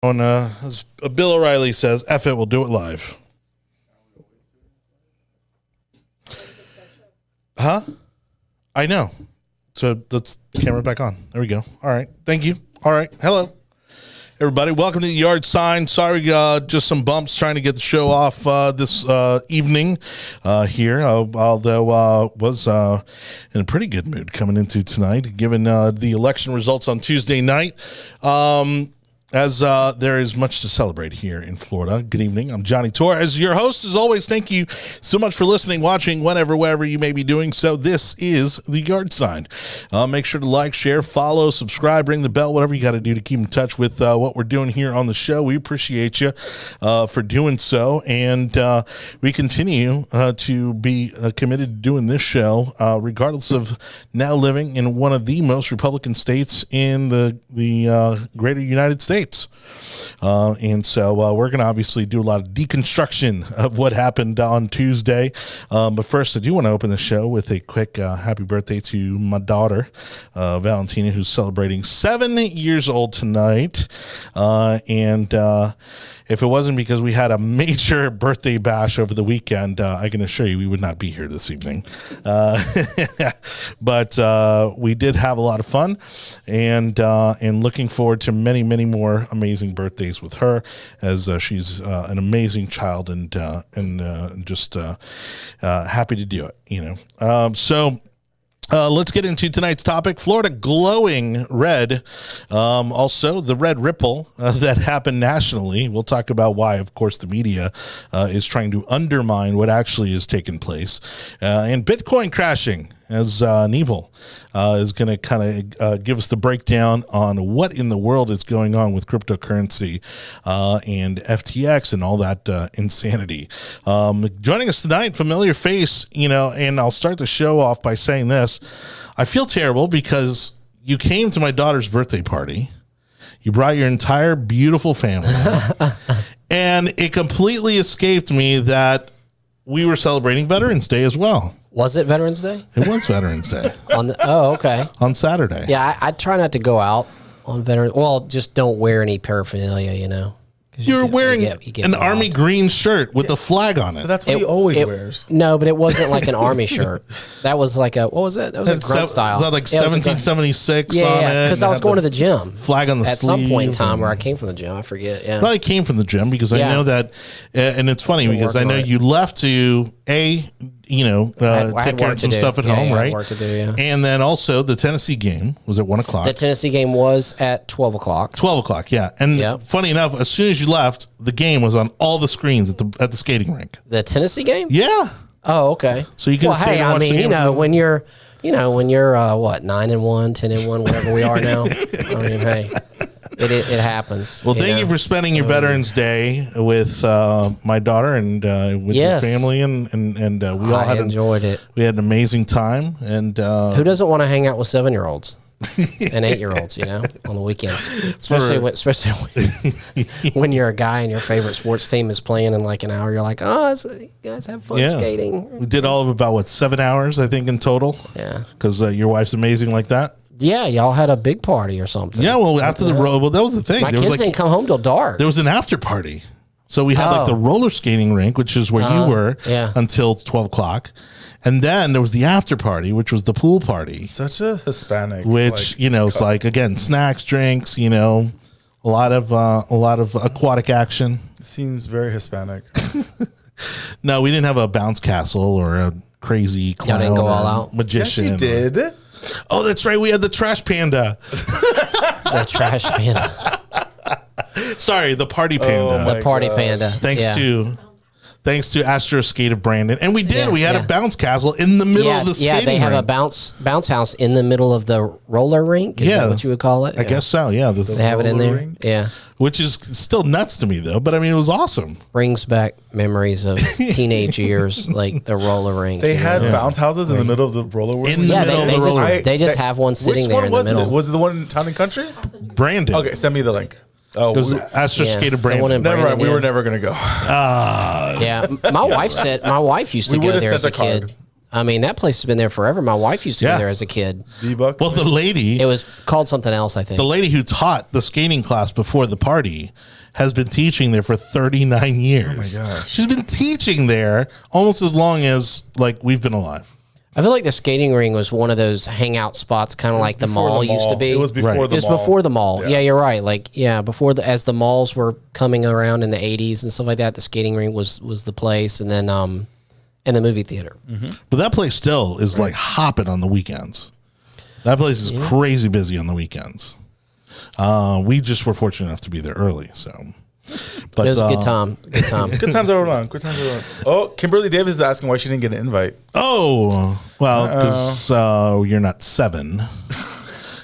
As Bill O'Reilly says, F it, we'll do it live. Huh? I know. So let's camera back on. There we go. All right. Thank you. All right. Hello, everybody. Welcome to the Yard Sign. Sorry, just some bumps trying to get the show off this evening here. Although was in a pretty good mood coming into tonight, given the election results on Tuesday night. As there is much to celebrate here in Florida. Good evening. I'm Johnny Torres, your host. As always, thank you so much for listening, watching, wherever you may be doing so. This is the Yard Sign. Make sure to like, share, follow, subscribe, ring the bell, whatever you got to do to keep in touch with what we're doing here on the show. We appreciate you for doing so. And we continue to be committed to doing this show, regardless of now living in one of the most Republican states in the greater United States. And so we're going to obviously do a lot of deconstruction of what happened on Tuesday. But first, I do want to open the show with a quick happy birthday to my daughter, Valentina, who's celebrating 7 years old tonight. And if it wasn't because we had a major birthday bash over the weekend, I can assure you we would not be here this evening. But we did have a lot of fun, and looking forward to many, many more amazing birthdays with her, as she's an amazing child and just happy to do it. Let's get into tonight's topic. Florida glowing red. Also, the red ripple that happened nationally. We'll talk about why, of course, the media is trying to undermine what actually is taking place. And Bitcoin crashing, as Nebel is going to kind of give us the breakdown on what in the world is going on with cryptocurrency and FTX and all that insanity. Joining us tonight, familiar face, and I'll start the show off by saying this. I feel terrible because you came to my daughter's birthday party. You brought your entire beautiful family. And it completely escaped me that we were celebrating Veterans Day as well. Was it Veterans Day? It was Veterans Day. Okay. On Saturday. Yeah, I try not to go out on Veterans. Well, just don't wear any paraphernalia, You're wearing an army green shirt with a flag on it. But that's what he always wears. No, but it wasn't like an army shirt. That was like what was it? That was a grunt style. Was that like 1776 on it? Yeah, because I was going to the gym. Flag on the sleeve. At some point in time where I came from the gym. I forget. Yeah. Probably came from the gym because I know that, and it's funny because I know you left to take care of some stuff at home, right? Work to do, yeah. And then also the Tennessee game was at 1 o'clock. The Tennessee game was at 12 o'clock. 12 o'clock, yeah. And funny enough, as soon as you left, the game was on all the screens at the skating rink. The Tennessee game? Yeah. Oh, okay. So you can when you're 9-1, 10-1, whatever we are now. I mean, hey. It happens. Well, thank you for spending your Veterans Day with my daughter and with your family, and we all enjoyed it. We had an amazing time, and who doesn't want to hang out with 7-year-olds and 8-year-olds, on the weekend, especially when you're a guy and your favorite sports team is playing in like an hour. You're like, you guys have fun skating. We did all of about 7 hours, I think, in total. Yeah, because your wife's amazing like that. Yeah, y'all had a big party or something. Yeah, well, after the road, that was the thing. My kids didn't come home till dark. There was an after party. So we had the roller skating rink, which is where you were, until 12 o'clock. And then there was the after party, which was the pool party. Such a Hispanic. Which, it's like, again, snacks, drinks, a lot of aquatic action. It seems very Hispanic. No, we didn't have a bounce castle or a crazy clown. Y'all didn't go all out? Magician. Yes, you did. Oh, that's right. We had the trash panda. The trash panda. Sorry, the party panda. The party panda. Thanks to Astro Skate of Brandon. And we did. We had a bounce castle in the middle of the skating rink. Yeah, they have a bounce house in the middle of the roller rink. Is that what you would call it? I guess so, yeah. They have it in there? Rink? Yeah. Which is still nuts to me, though. But, I mean, it was awesome. Brings back memories of teenage years, like the roller rink. They had bounce houses in the middle of the roller rink? In the middle of the roller rink. They just have one sitting there in the middle. Was it the one in Town and Country? Brandon. Okay, send me the link. Oh, it was Astro Skate of Brandon. Never mind. We were never going to go. Yeah. My wife used to go there as a kid. I mean, that place has been there forever. My wife used to go there as a kid. V-Bucks. Well, the lady, It was called something else, I think. the lady who taught the skating class before the party has been teaching there for 39 years. Oh my gosh. She's been teaching there almost as long as like we've been alive. I feel like the skating ring was one of those hangout spots, kind of like the Before mall used to be. It was before Right. the It was mall. before the mall. Yeah, you're right. Like, before as the malls were coming around in the 80s and stuff like that, the skating ring was the place, and then and the movie theater. But that place still is like hopping on the weekends. That place is crazy busy on the weekends. We just were fortunate enough to be there early, so. But It was a good time. Good time. Good times all around. Good times all around. Oh, Kimberly Davis is asking why she didn't get an invite. Oh, well, because you're not 7.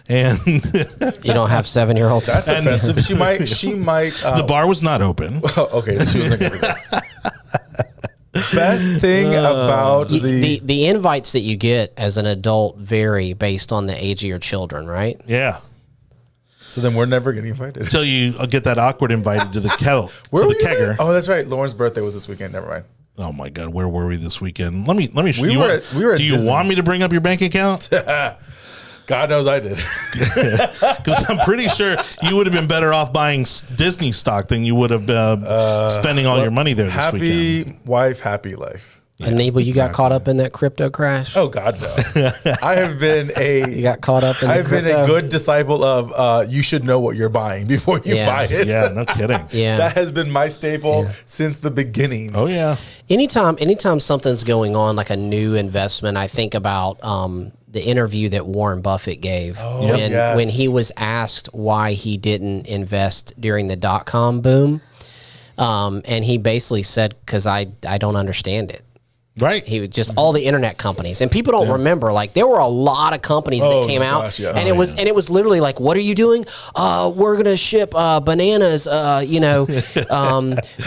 And You don't have 7-year-olds. That's offensive. She might. the bar was not open. Okay, she wasn't gonna go. Best thing about The invites that you get as an adult vary based on the age of your children, right? Yeah. So then we're never getting invited. So you get that awkward invited to the kettle, Where to were the you kegger. at? Oh, that's right. Lauren's birthday was this weekend. Never mind. Oh my God, where were we this weekend? Let me show We you. were at Do you Disney. want me to bring up your bank account? God knows I did. Because I'm pretty sure you would have been better off buying Disney stock than you would have been spending all your money there this weekend. Happy wife, happy life. Anibal, you got caught up in that crypto crash? Oh God, no. I have been You got caught up in the I've been crypto? a good disciple of you should know what you're buying before you buy it. Yeah, no kidding. Yeah. That has been my staple since the beginnings. Oh yeah. Anytime something's going on, like a new investment, I think about the interview that Warren Buffett gave when he was asked why he didn't invest during the dot-com boom. And he basically said, because I don't understand it. Right. He was just all the internet companies, and people don't remember. Like, there were a lot of companies that came out, gosh, yes. and it was literally like, "What are you doing? We're gonna ship bananas,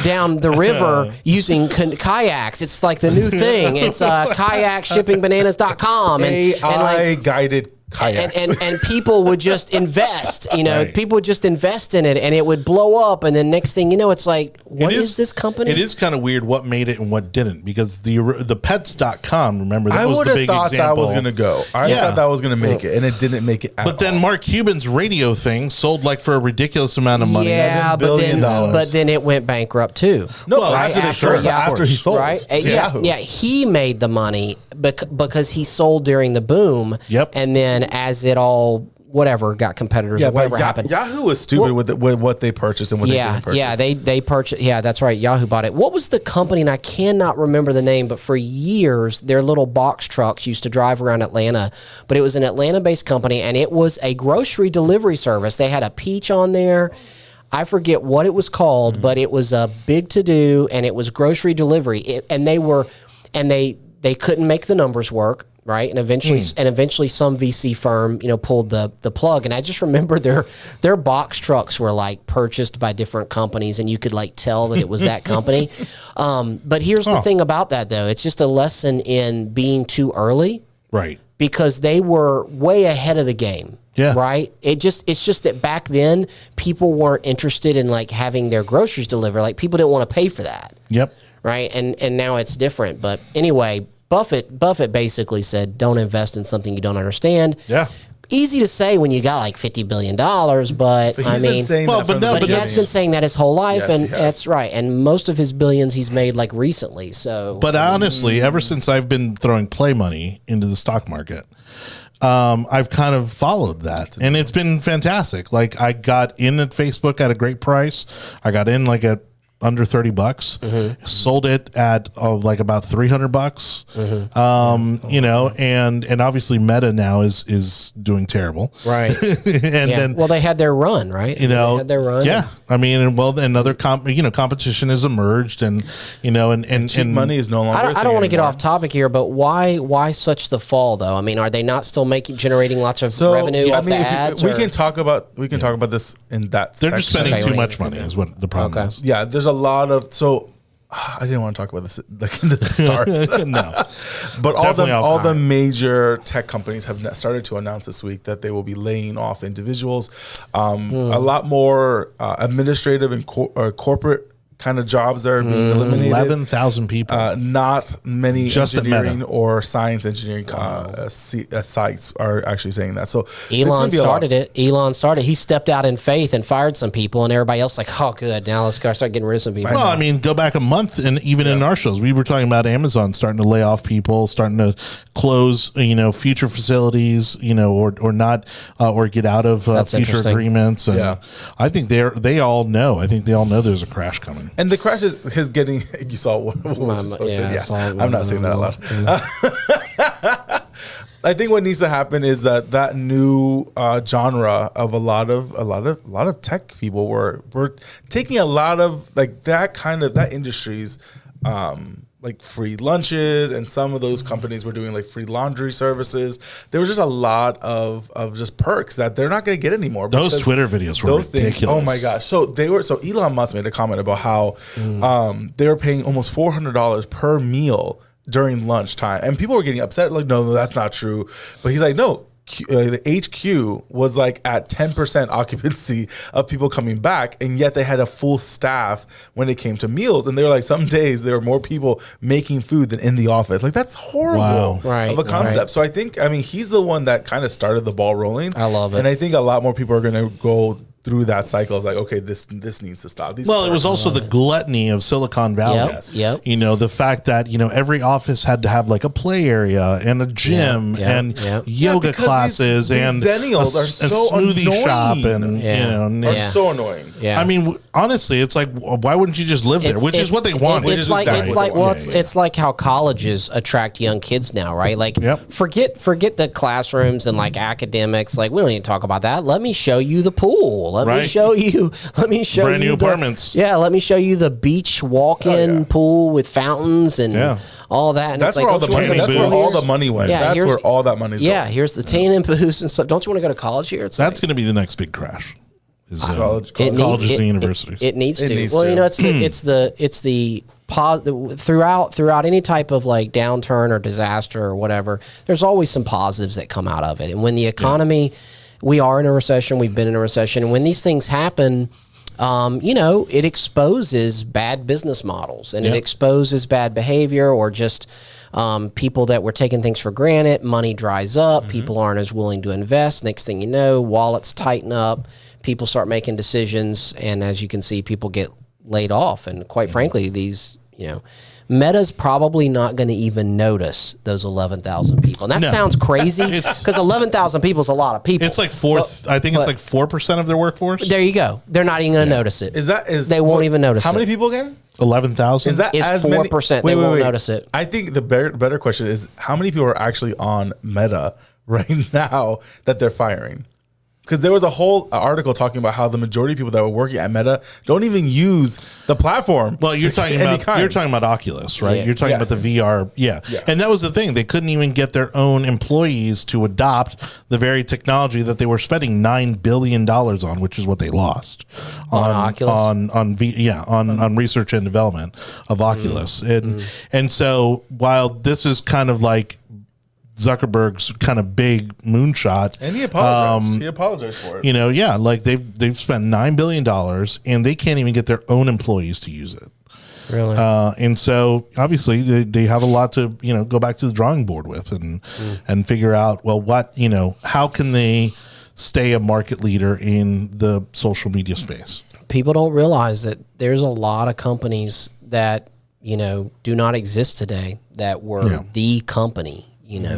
down the river using kayaks. It's like the new thing. It's kayak shipping bananas.com and AI guided kayaks. and people would just invest. Right. People would just invest in it, and it would blow up. And then next thing you know, it's like, what is this company? It is kind of weird what made it and what didn't, because the pets.com, remember, that I was would the have big thought example. that was going to go. I thought that was going to make it, and it didn't make it at But then all. Mark Cuban's radio thing sold like for a ridiculous amount of money. Yeah, $7 billion. but then it went bankrupt too. No, Well, after they after sold, Yahoo, after he sold. right? to Yahoo. Yeah, he made the money because he sold during the boom. Yep. And then as it all got competitors, Yeah, or whatever but happened. Yahoo was stupid with what they purchased and what they didn't purchase. Yeah, they purchased. Yeah, that's right. Yahoo bought it. What was the company? And I cannot remember the name, but for years, their little box trucks used to drive around Atlanta. But it was an Atlanta-based company, and it was a grocery delivery service. They had a peach on there. I forget what it was called, but it was a big to-do, and it was grocery delivery. They couldn't make the numbers work. Right. And eventually some VC firm, pulled the plug. And I just remember their box trucks were like purchased by different companies, and you could like tell that it was that company. But here's the thing about that, though. It's just a lesson in being too early. Right. Because they were way ahead of the game. Yeah. Right. It's just that back then people weren't interested in like having their groceries delivered. Like, people didn't want to pay for that. Yep. Right. And now it's different. But anyway, Buffett basically said, don't invest in something you don't understand. Yeah. Easy to say when you got like $50 billion, but I he's mean, been saying Well, that but from no, the but he has been saying that his whole life, Yes, he and has. that's right. And most of his billions he's made like recently. So, But honestly, ever since I've been throwing play money into the stock market, I've kind of followed that, and it's been fantastic. Like, I got in at Facebook at a great price. I got in like at under $30, sold it at like about $300. And obviously Meta now is doing terrible. right. And then, Well, they had their run, right? They had their run. yeah, I mean, and other competition has emerged, and cheap money is no longer. I don't want to get off topic here, but why such the fall though? I mean, are they not still generating lots of revenue off the ads? we can talk about this in that. they're just spending Okay, too wait. much money is what the problem is. Yeah, there's a lot of I didn't want to talk about this like in the start. No, But Definitely all the fine. major tech companies have started to announce this week that they will be laying off individuals. A lot more administrative and corporate kind of jobs that are being eliminated. 11,000 people. Not many Just at engineering Meta. or science engineering sites are actually saying that. So Elon started it. He stepped out in faith and fired some people, and everybody else like, oh, good. Now let's start getting rid of some people. Well, I mean, go back a month, and even in our shows, we were talking about Amazon starting to lay off people, starting to close, future facilities, or not, or get out of future agreements. And I think they all know. I think they all know there's a crash coming. And the crash is getting. You saw what was posted. I'm not saying that out loud. I think what needs to happen is that new genre of a lot of tech people were taking a lot of like that industry's like free lunches, and some of those companies were doing like free laundry services. There was just a lot of just perks that they're not going to get anymore. Those Twitter videos were ridiculous. Things, oh my gosh! So Elon Musk made a comment about how they were paying almost $400 per meal during lunchtime, and people were getting upset. Like, no, that's not true. But he's like, no. The HQ was like at 10% occupancy of people coming back, and yet they had a full staff when it came to meals. And they were like, some days there were more people making food than in the office. Like, that's horrible of a concept. Right. So I think, he's the one that kind of started the ball rolling. I love it. And I think a lot more people are going to go through that cycle. It's like, okay, this needs to stop. It was also the gluttony of Silicon Valley. Yep. The fact that, every office had to have like a play area and a gym and yoga classes these and Zennials are so smoothie annoying. shop and are so annoying. Yeah. I mean, honestly, it's like, why wouldn't you just live there? Which is what they want. It's like how colleges attract young kids now, right? Like, forget the classrooms and like academics. Like, we don't need to talk about that. Let me show you the pool. Let me show you brand new apartments. Let me show you the beach walk-in pool with fountains and all that. And that's where all the money. That's where all the money went. That's where all that money's going. Here's the tan and booths and stuff. Don't you want to go to college here? That's going to be the next big crash. Colleges and universities. It needs to. It's the throughout any type of like downturn or disaster or whatever. There's always some positives that come out of it. And when the economy, we are in a recession. We've been in a recession. And when these things happen, it exposes bad business models and it exposes bad behavior or just people that were taking things for granted. Money dries up. People aren't as willing to invest. Next thing you know, wallets tighten up. People start making decisions. And as you can see, people get laid off. And quite frankly, these, Meta's probably not going to even notice those 11,000 people. And that sounds crazy because 11,000 people is a lot of people. It's like I think it's like 4% of their workforce. There you go. They're not even going to notice it. They won't even notice it. How many people again? 11,000. Is that as 4%? They won't notice it. I think the better question is how many people are actually on Meta right now that they're firing? Because there was a whole article talking about how the majority of people that were working at Meta don't even use the platform. Well, you're talking about Oculus, right? Yeah. You're talking about the VR, And that was the thing; they couldn't even get their own employees to adopt the very technology that they were spending $9 billion on, which is what they lost on Oculus, on research and development of Oculus, and so while this is kind of like Zuckerberg's kind of big moonshot, and he apologized. He apologized for it. Like they've spent $9 billion and they can't even get their own employees to use it. Really, and so obviously they have a lot to go back to the drawing board with and figure out how can they stay a market leader in the social media space. People don't realize that there's a lot of companies that do not exist today that were the company.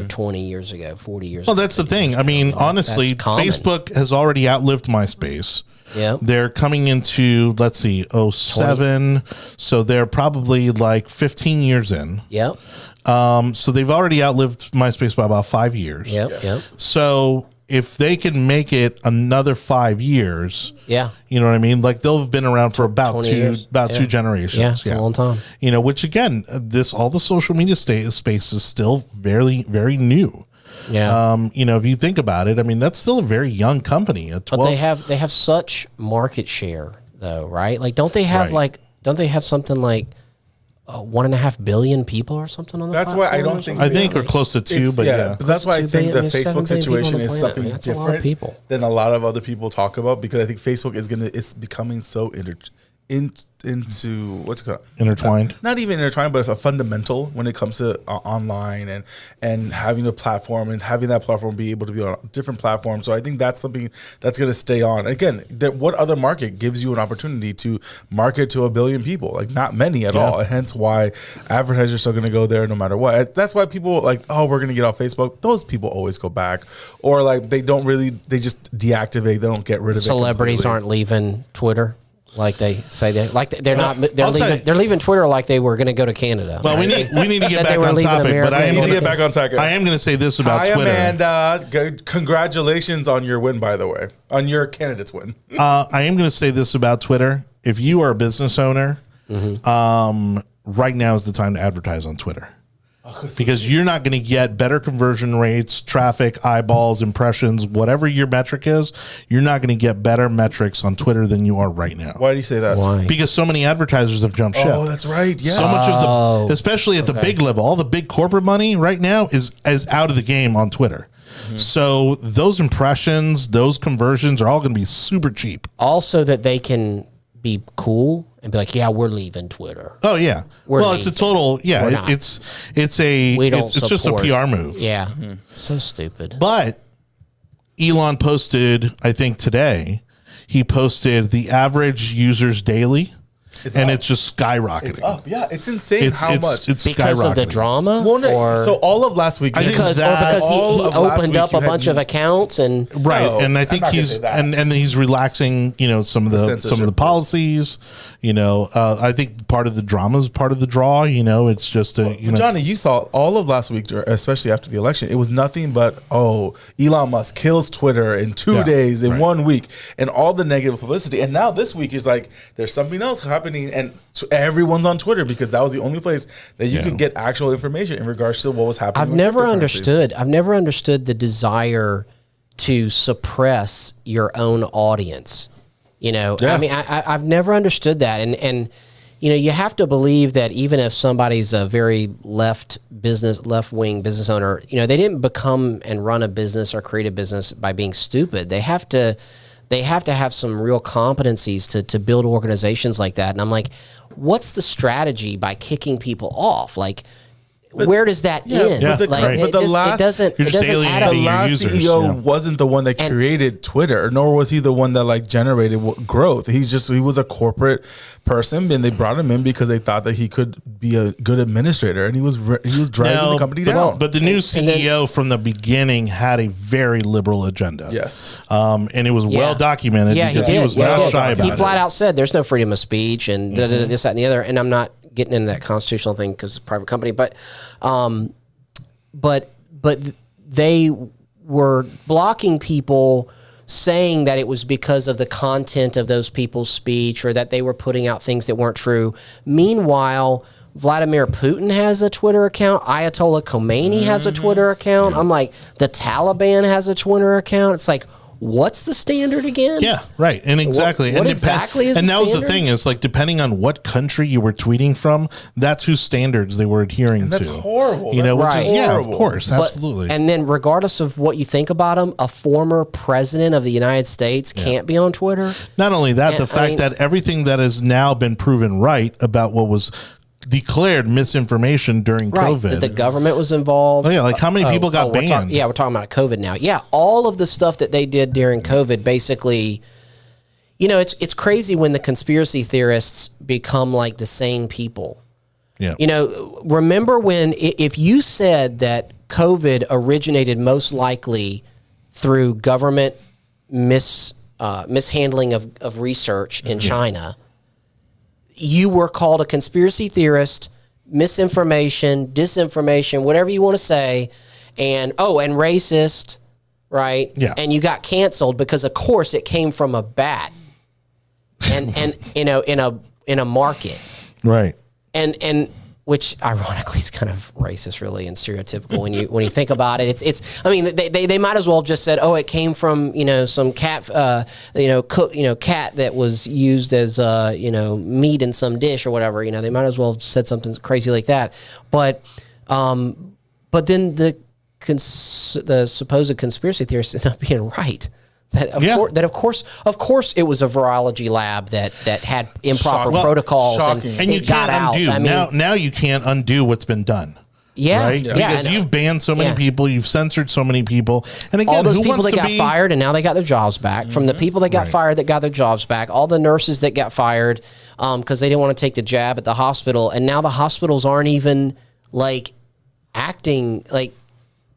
20 years ago, 40 years ago. Well, that's the thing. I mean, honestly, Facebook has already outlived MySpace. Yeah. They're coming into, let's see, 07. So they're probably like 15 years in. Yep. So they've already outlived MySpace by about 5 years. Yep. So if they can make it another 5 years, you know what I mean? Like they'll have been around for about two generations. Yeah, it's a long time. Which again, all the social media space is still very, very new. Yeah. If you think about it, I mean, that's still a very young company. But they have such market share though, right? Like, don't they have something like 1.5 billion people or something on the platform? That's why I don't think... I think we're close to 2, but But that's why I think the Facebook situation is something different than a lot of other people talk about, because I think Facebook is becoming so into what's it called? Intertwined. Not even intertwined, but a fundamental when it comes to online and having a platform and having that platform be able to be on different platforms. So I think that's something that's going to stay on. Again, what other market gives you an opportunity to market to 1 billion people? Like not many at all. Hence why advertisers are still going to go there no matter what. That's why people like, oh, we're going to get off Facebook. Those people always go back, or like they just deactivate. They don't get rid of it. Celebrities aren't leaving Twitter. Like they say they're leaving Twitter like they were going to go to Canada. Well, we need to get back on topic, but I am going to get back on topic. I am going to say this about Twitter. Amanda, congratulations on your win, by the way, on your candidate's win. I am going to say this about Twitter. If you are a business owner, right now is the time to advertise on Twitter. Because you're not going to get better conversion rates, traffic, eyeballs, impressions, whatever your metric is, you're not going to get better metrics on Twitter than you are right now. Why do you say that? Why? Because so many advertisers have jumped ship. Oh, that's right. Yeah. So much of the, especially at the big level, all the big corporate money right now is out of the game on Twitter. So those impressions, those conversions are all going to be super cheap. Also that they can be cool and be like, yeah, we're leaving Twitter. Oh yeah. It's a total, it's just a PR move. Yeah. So stupid. But Elon posted, I think today, he posted the average users daily. It's just skyrocketing. It's up. Yeah, it's insane how much. It's because skyrocketing. of the drama? Well, no, so all of last week. Because he opened up a bunch of accounts and and I think he's he's relaxing, some of the policies. I think part of the drama is part of the draw. It's just Johnny, you saw all of last week, especially after the election. It was nothing but Elon Musk kills Twitter in 2 days, in 1 week, and all the negative publicity. And now this week is like there's something else happening, and everyone's on Twitter because that was the only place that you could get actual information in regards to what was happening. I've never understood the desire to suppress your own audience. I mean, I've never understood that. And you have to believe that even if somebody's a very left-wing business owner, they didn't become and run a business or create a business by being stupid. They have to have some real competencies to build organizations like that. And I'm like, what's the strategy by kicking people off? Like, where does that end? But the last CEO wasn't the one that created Twitter, nor was he the one that generated growth. He was a corporate person, and they brought him in because they thought that he could be a good administrator, and he was driving the company down. But the new CEO from the beginning had a very liberal agenda. Yes, and it was well documented because he was not shy about it. He flat out said there's no freedom of speech and this, that, and the other. And I'm not getting into that constitutional thing because it's a private company, but they were blocking people saying that it was because of the content of those people's speech or that they were putting out things that weren't true. Meanwhile, Vladimir Putin has a Twitter account. Ayatollah Khomeini has a Twitter account. I'm like, the Taliban has a Twitter account. It's like, what's the standard again? Yeah, right. And exactly. What exactly is the standard? And that was the thing is depending on what country you were tweeting from, that's whose standards they were adhering that's to. Horrible. Yeah, of course. Absolutely. And then regardless of what you think about him, a former president of the United States can't be on Twitter. Not only that, the fact that everything that has now been proven right about what was declared misinformation during COVID. That the government was involved. Oh, yeah, how many people got banned? We're talking about COVID now. Yeah, all of the stuff that they did during COVID basically, it's crazy when the conspiracy theorists become like the same people. Yeah. Remember when, if you said that COVID originated most likely through government mishandling of research in China, you were called a conspiracy theorist, misinformation, disinformation, whatever you want to say, and racist, right? Yeah. And you got canceled because, of course, it came from a bat, and in a market, right? And which ironically is kind of racist, really, and stereotypical when you think about it. It's. I mean, they might as well have just said, it came from some cat, cat that was used as meat in some dish or whatever. They might as well have said something crazy like that. But then the supposed conspiracy theorists end up being right. That of course it was a virology lab that had improper protocols and you can't undo. I mean, now you can't undo what's been done. Yeah, right? Yeah. Because you've banned so many people, you've censored so many people, and again, all those who people wants that got fired and now they got their jobs back. From the people that got fired that got their jobs back, all the nurses that got fired because they didn't want to take the jab at the hospital, and now the hospitals aren't even like acting like.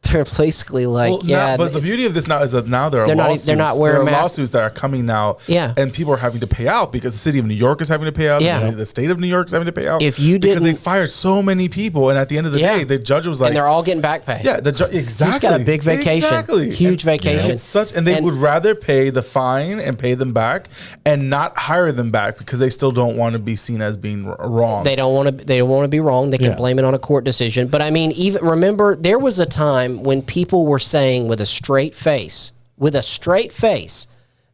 They're basically like, but the beauty of this now is that now there are lawsuits. They're not wearing masks. Lawsuits that are coming now, Yeah. and people are having to pay out because the city of New York is having to pay out. Yeah. The state of New York is having to pay out. If you because they didn't- fired so many people, and at the end of the day, the judge was like, and they're all getting back pay. yeah, exactly. He's got a big vacation, huge vacation. It's they would rather pay the fine and pay them back, and not hire them back because they still don't want to be seen as being wrong. They don't want to. They don't want to be wrong. They can blame it on a court decision. But I mean, even remember, there was a time when people were saying with a straight face,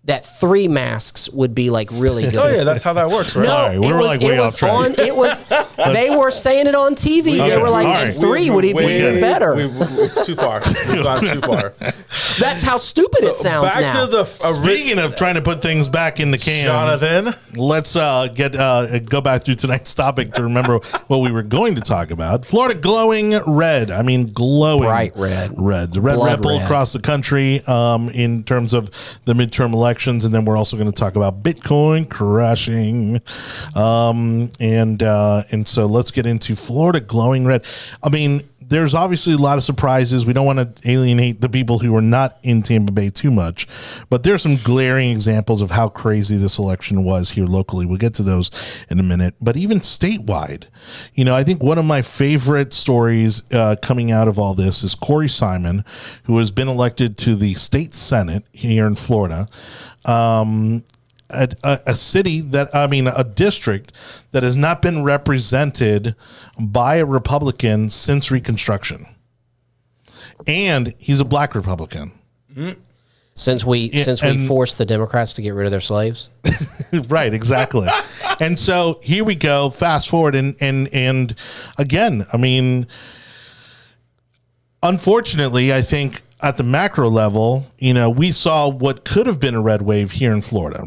that 3 masks would be like really good. Oh yeah, that's how that works, right? No, All right, we're like way off track. They were saying it on TV. They were like, all right. 3 would be even better. It's too far. We've gone too far. That's how stupid it sounds Back now. to the Speaking of trying to put things back in the can, Jonathan. let's go back through tonight's topic to remember what we were going to talk about. Florida glowing red. I mean, glowing Bright red. The red Blood ripple red. across the country in terms of the midterm elections, and then we're also going to talk about Bitcoin crashing, and so let's get into Florida glowing red. I mean, there's obviously a lot of surprises. We don't want to alienate the people who are not in Tampa Bay too much, but there's some glaring examples of how crazy this election was here locally. We'll get to those in a minute, but even statewide, I think one of my favorite stories coming out of all this is Corey Simon, who has been elected to the state Senate here in Florida. A city a district that has not been represented by a Republican since Reconstruction. And he's a black Republican. Since we forced the Democrats to get rid of their slaves. Right, exactly. And so here we go, fast forward, and again, I mean, unfortunately, I think at the macro level, we saw what could have been a red wave here in Florida.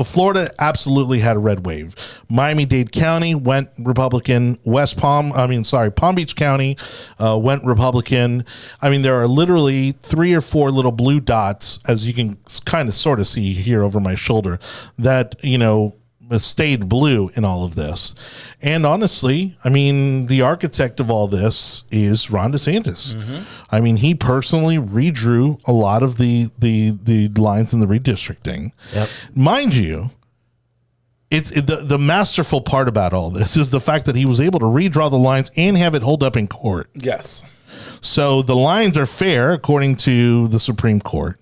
Florida absolutely had a red wave. Miami-Dade County went Republican. Palm Beach County went Republican. I mean, there are literally 3 or 4 little blue dots, as you can kind of sort of see here over my shoulder, that, stayed blue in all of this. And honestly, I mean, the architect of all this is Ron DeSantis. Mm-hmm. I mean, he personally redrew a lot of the lines in the redistricting. Yep. Mind you, the masterful part about all this is the fact that he was able to redraw the lines and have it hold up in court. Yes. So the lines are fair according to the Supreme Court.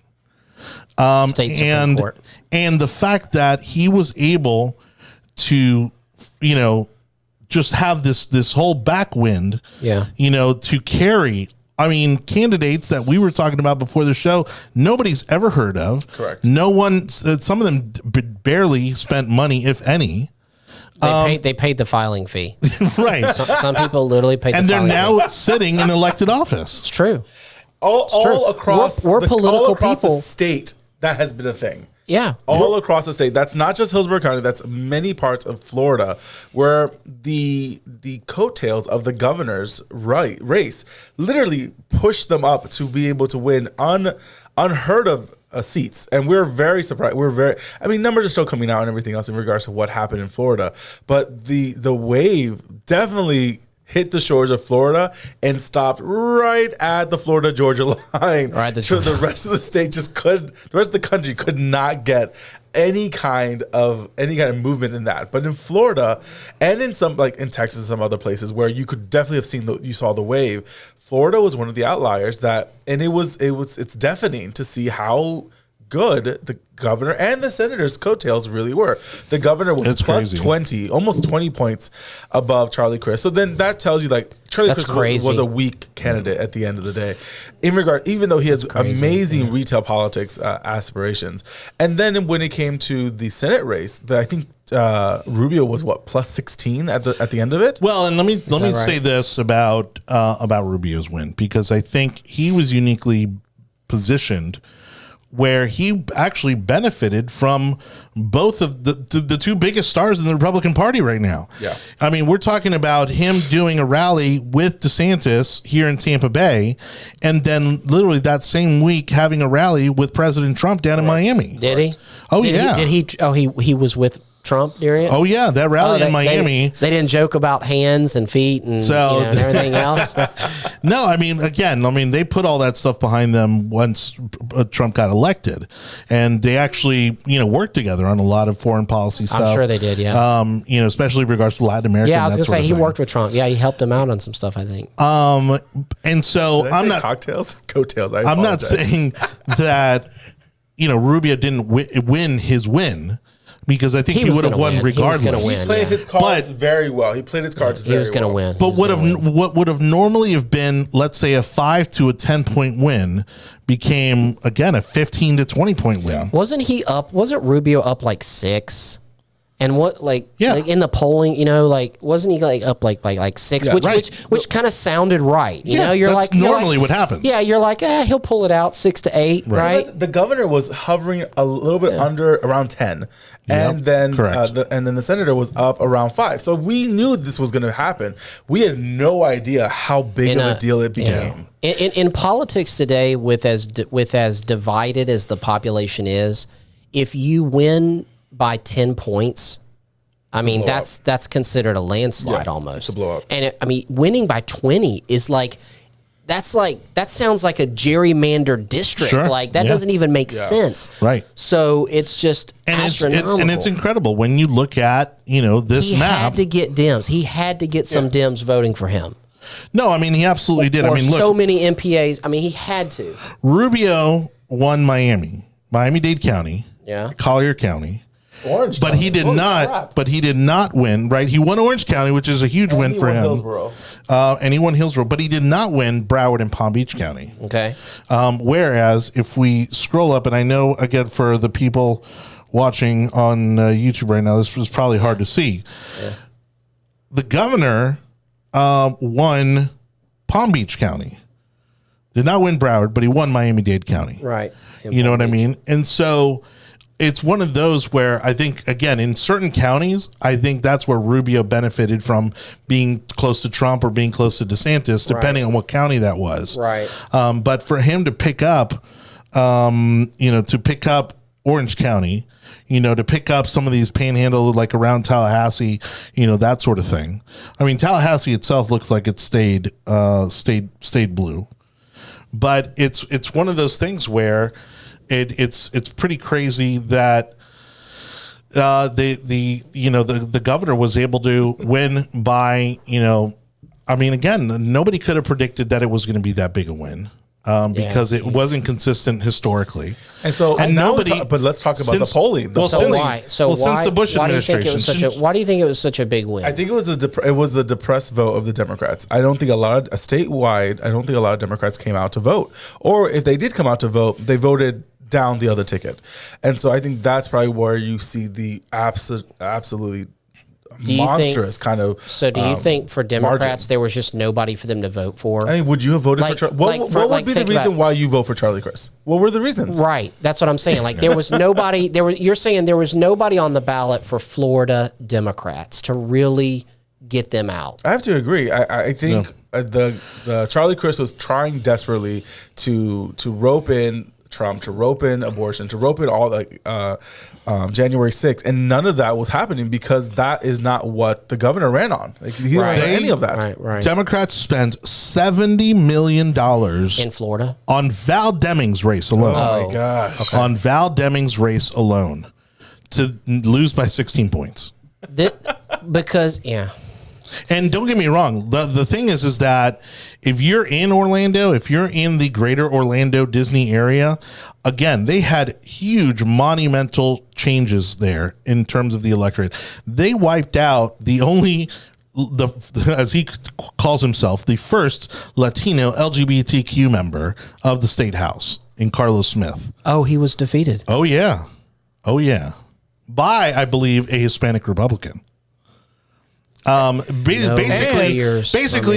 State Supreme Court. And the fact that he was able to, just have this whole backwind, to carry, I mean, candidates that we were talking about before the show, nobody's ever heard of. Correct. No one, some of them barely spent money, if any. They paid the filing fee. Right. Some people literally paid and the they're filing now fee. sitting in elected office. It's true. All across we're political all across people. the state, that has been a thing. Yeah. All across the state. That's not just Hillsborough County. That's many parts of Florida where the coattails of the governor's race literally pushed them up to be able to win unheard of seats. And we're very surprised. Numbers are still coming out and everything else in regards to what happened in Florida. But the wave definitely hit the shores of Florida and stopped right at the Florida-Georgia line. Right, The rest of the state the rest of the country could not get any kind of movement in that. But in Florida and in some, like in Texas and some other places where you could definitely have seen you saw the wave, Florida was one of the outliers and it's deafening to see how good the governor and the senator's coattails really were. The governor was plus crazy. 20, almost 20 points above Charlie Crist. So then that tells you Charlie Crist was a weak candidate at the end of the day. Even though he has amazing retail politics aspirations. And then when it came to the Senate race, I think Rubio was plus 16 at the end of it. Well, and let me say this about Rubio's win, because I think he was uniquely positioned where he actually benefited from both of the two biggest stars in the Republican Party right now. Yeah. I mean, we're talking about him doing a rally with DeSantis here in Tampa Bay, and then literally that same week having a rally with President Trump down in Miami. Did he? Oh, Did yeah. He was with Trump during it? Oh, yeah. That rally in Miami. They didn't joke about hands and feet and, and everything else. No, I mean, again, they put all that stuff behind them once Trump got elected, and they actually, worked together on a lot of foreign policy stuff. I'm sure they did, yeah. Especially in regards to Latin America. Yeah, I was going to say he worked with Trump. Yeah, he helped him out on some stuff, I think. And so I'm not cocktails, coattails. I'm not saying that, Rubio didn't win his win. Because I think he would have won regardless. He played his cards very well. He played his cards very well. He was going to win. But what would have normally have been, let's say, a 5 to a 10-point win became, again, a 15 to 20-point win. Wasn't Rubio up like 6? And like in the polling, wasn't he up like 6, which kind of sounded right. That's normally what happens. Yeah, you're like, he'll pull it out 6 to 8, right? The governor was hovering a little bit under around 10, and then the senator was up around 5. So we knew this was going to happen. We had no idea how big of a deal it became. In politics today, with as divided as the population is, if you win by 10 points, that's considered a landslide almost. It's a blow up. And winning by 20 is that sounds like a gerrymandered district. Sure. Like that doesn't even make sense. Right. So it's just astronomical. And it's incredible when you look at, this map. He had to get Dems. He had to get some Dems voting for him. No, he absolutely did. Or look, so many MPAs. He had to. Rubio won Miami-Dade County, Collier County. Orange but County. he did not. Crap. But he did not win. Right, he won Orange County, which is a huge win for him. Hillsborough. And he won Hillsborough, but he did not win Broward and Palm Beach County. Okay. Whereas if we scroll up, and I know again for the people watching on YouTube right now, this was probably hard to see. Yeah. The governor won Palm Beach County. Did not win Broward, but he won Miami-Dade County. Right. You know what I mean? And so it's one of those where I think, again, in certain counties, I think that's where Rubio benefited from being close to Trump or being close to DeSantis, depending on what county that was. Right. But for him to pick up, Orange County, to pick up some of these panhandle, like around Tallahassee, that sort of thing. Tallahassee itself looks like it stayed blue. But it's one of those things where it's pretty crazy that the governor was able to win by again, nobody could have predicted that it was going to be that big a win. Because it wasn't consistent historically, but let's talk about the polling. Since the Bush administration, why do you think it was such a big win? I think it was the depressed vote of the Democrats. I don't think a lot of Democrats came out to vote, or if they did come out to vote, they voted down the other ticket, and so I think that's probably where you see the absolutely monstrous kind of. So do you think for Democrats there was just nobody for them to vote for? Would you have voted for Charlie? What would be the reason why you vote for Charlie Crist? What were the reasons? Right, that's what I'm saying. Like there was nobody. You're saying there was nobody on the ballot for Florida Democrats to really get them out. I have to agree. I think the Charlie Crist was trying desperately to rope in Trump, to rope in abortion, to rope in all January 6th, and none of that was happening because that is not what the governor ran on. He didn't do any of that. Right. Democrats spent $70 million in Florida on Val Demings' race alone. Oh my gosh! Okay. On Val Demings' race alone to lose by 16 points. And don't get me wrong. The thing is that if you're in Orlando, if you're in the greater Orlando Disney area, again, they had huge monumental changes there in terms of the electorate. They wiped out as he calls himself, the first Latino LGBTQ member of the state house in Carlos Smith. Oh, he was defeated. Oh, yeah. By, I believe, a Hispanic Republican. Basically,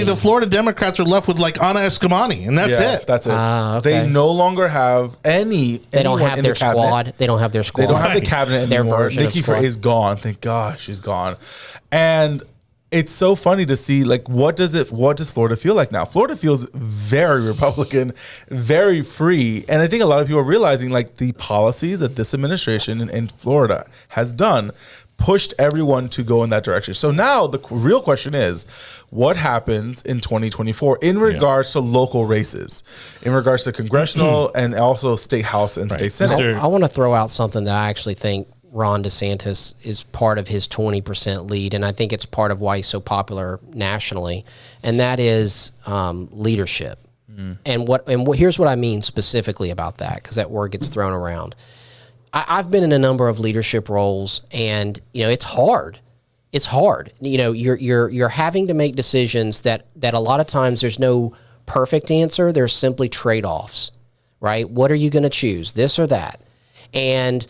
the Florida Democrats are left with like Ana Eskamani, and that's it. That's it. Okay. They no longer have any. They don't have their squad. They don't have their squad. They don't have the cabinet Their anymore. version of Nikki squad. is gone. Thank God she's gone. And it's so funny to see, like, what does Florida feel like now? Florida feels very Republican, very free. And I think a lot of people are realizing, like, the policies that this administration in Florida has done pushed everyone to go in that direction. So now the real question is, what happens in 2024 in regards to local races, in regards to congressional and also state house and state senate? I want to throw out something that I actually think Ron DeSantis is part of his 20% lead, and I think it's part of why he's so popular nationally, and that is leadership. And here's what I mean specifically about that, because that word gets thrown around. I've been in a number of leadership roles, and it's hard. It's hard. You're having to make decisions that a lot of times there's no perfect answer. There's simply trade-offs, right? What are you going to choose, this or that? And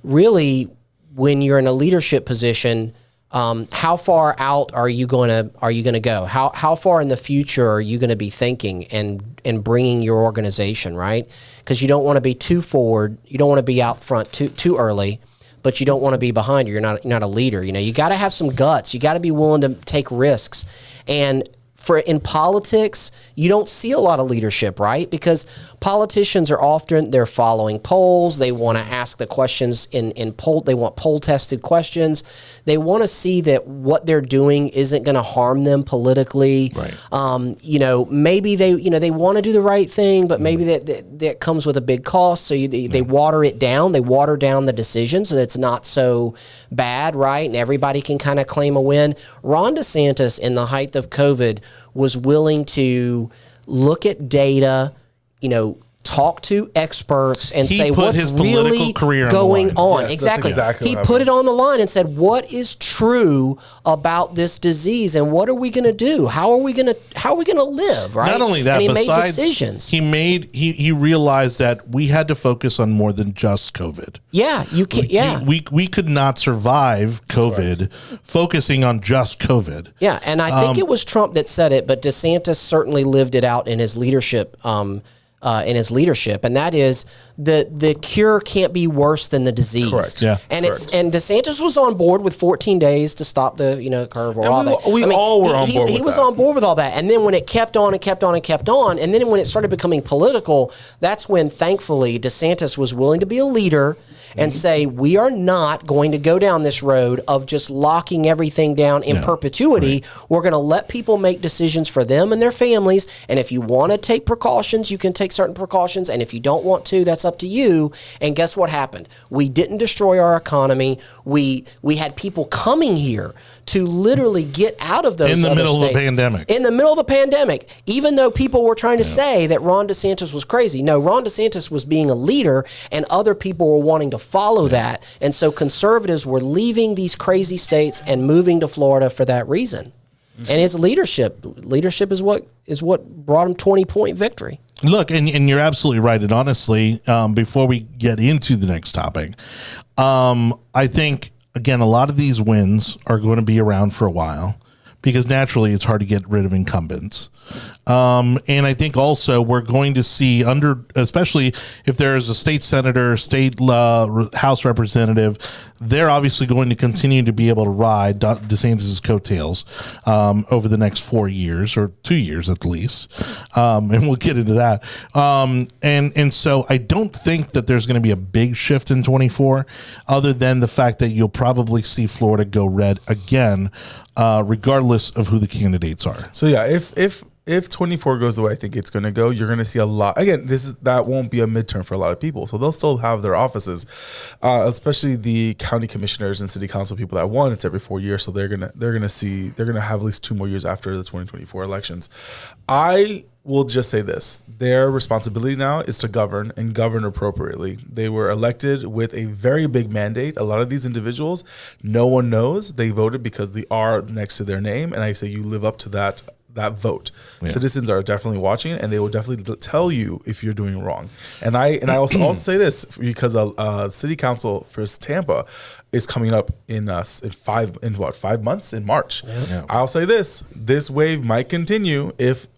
really, when you're in a leadership position, how far out are you going to go? How far in the future are you going to be thinking and bringing your organization, right? Because you don't want to be too forward, you don't want to be out front too early, but you don't want to be behind. You're not a leader. You got to have some guts. You got to be willing to take risks. And in politics, you don't see a lot of leadership, right? Because politicians are often, they're following polls. They want to ask the questions in poll. They want poll tested questions. They want to see that what they're doing isn't going to harm them politically. Right. Maybe they want to do the right thing, but maybe that comes with a big cost. So they water it down. They water down the decision so that it's not so bad, right? And everybody can kind of claim a win. Ron DeSantis, in the height of COVID, was willing to look at data, talk to experts and say what's really going on. Yes, exactly. Exactly. He put it on the line and said, what is true about this disease and what are we going to do? How are we going to live, right? Not only that, and he besides, made decisions. He realized that we had to focus on more than just COVID. Yeah, you can. We could not survive COVID focusing on just COVID. Yeah, and I think it was Trump that said it, but DeSantis certainly lived it out in his leadership. And that is the cure can't be worse than the disease. Correct. Yeah. And Correct. and DeSantis was on board with 14 days to stop the curve or all that. We all were on board. He was on board with all that, and then when it kept on and kept on and kept on, and then when it started becoming political, that's when thankfully DeSantis was willing to be a leader and say, we are not going to go down this road of just locking everything down in perpetuity. Right. We're going to let people make decisions for them and their families. And if you want to take precautions, you can take certain precautions. And if you don't want to, that's up to you. And guess what happened? We didn't destroy our economy. We had people coming here to literally get out of those in the other middle states. of the pandemic. In the middle of the pandemic, even though people were trying to say that Ron DeSantis was crazy. No, Ron DeSantis was being a leader, and other people were wanting to follow that. And so conservatives were leaving these crazy states and moving to Florida for that reason. And his leadership is what brought him 20-point victory. Look, and you're absolutely right. And honestly, before we get into the next topic, I think, again, a lot of these wins are going to be around for a while because naturally it's hard to get rid of incumbents. And I think also we're going to see especially if there is a state senator, state House representative, they're obviously going to continue to be able to ride DeSantis' coattails over the next 4 years or 2 years at least. And we'll get into that. And so I don't think that there's going to be a big shift in 24 other than the fact that you'll probably see Florida go red again, regardless of who the candidates are. So yeah, if 24 goes the way I think it's going to go, you're going to see a lot. Again, that won't be a midterm for a lot of people, so they'll still have their offices, especially the county commissioners and city council people that won. It's every 4 years, so they're gonna have at least 2 more years after the 2024 elections. I will just say this: their responsibility now is to govern and govern appropriately. They were elected with a very big mandate. A lot of these individuals, no one knows they voted because the R next to their name, and I say you live up to that that vote. Citizens are definitely watching it, and they will definitely tell you if you're doing wrong. And I also say this because city council for Tampa is coming up in 5 months in March. I'll say this wave might continue if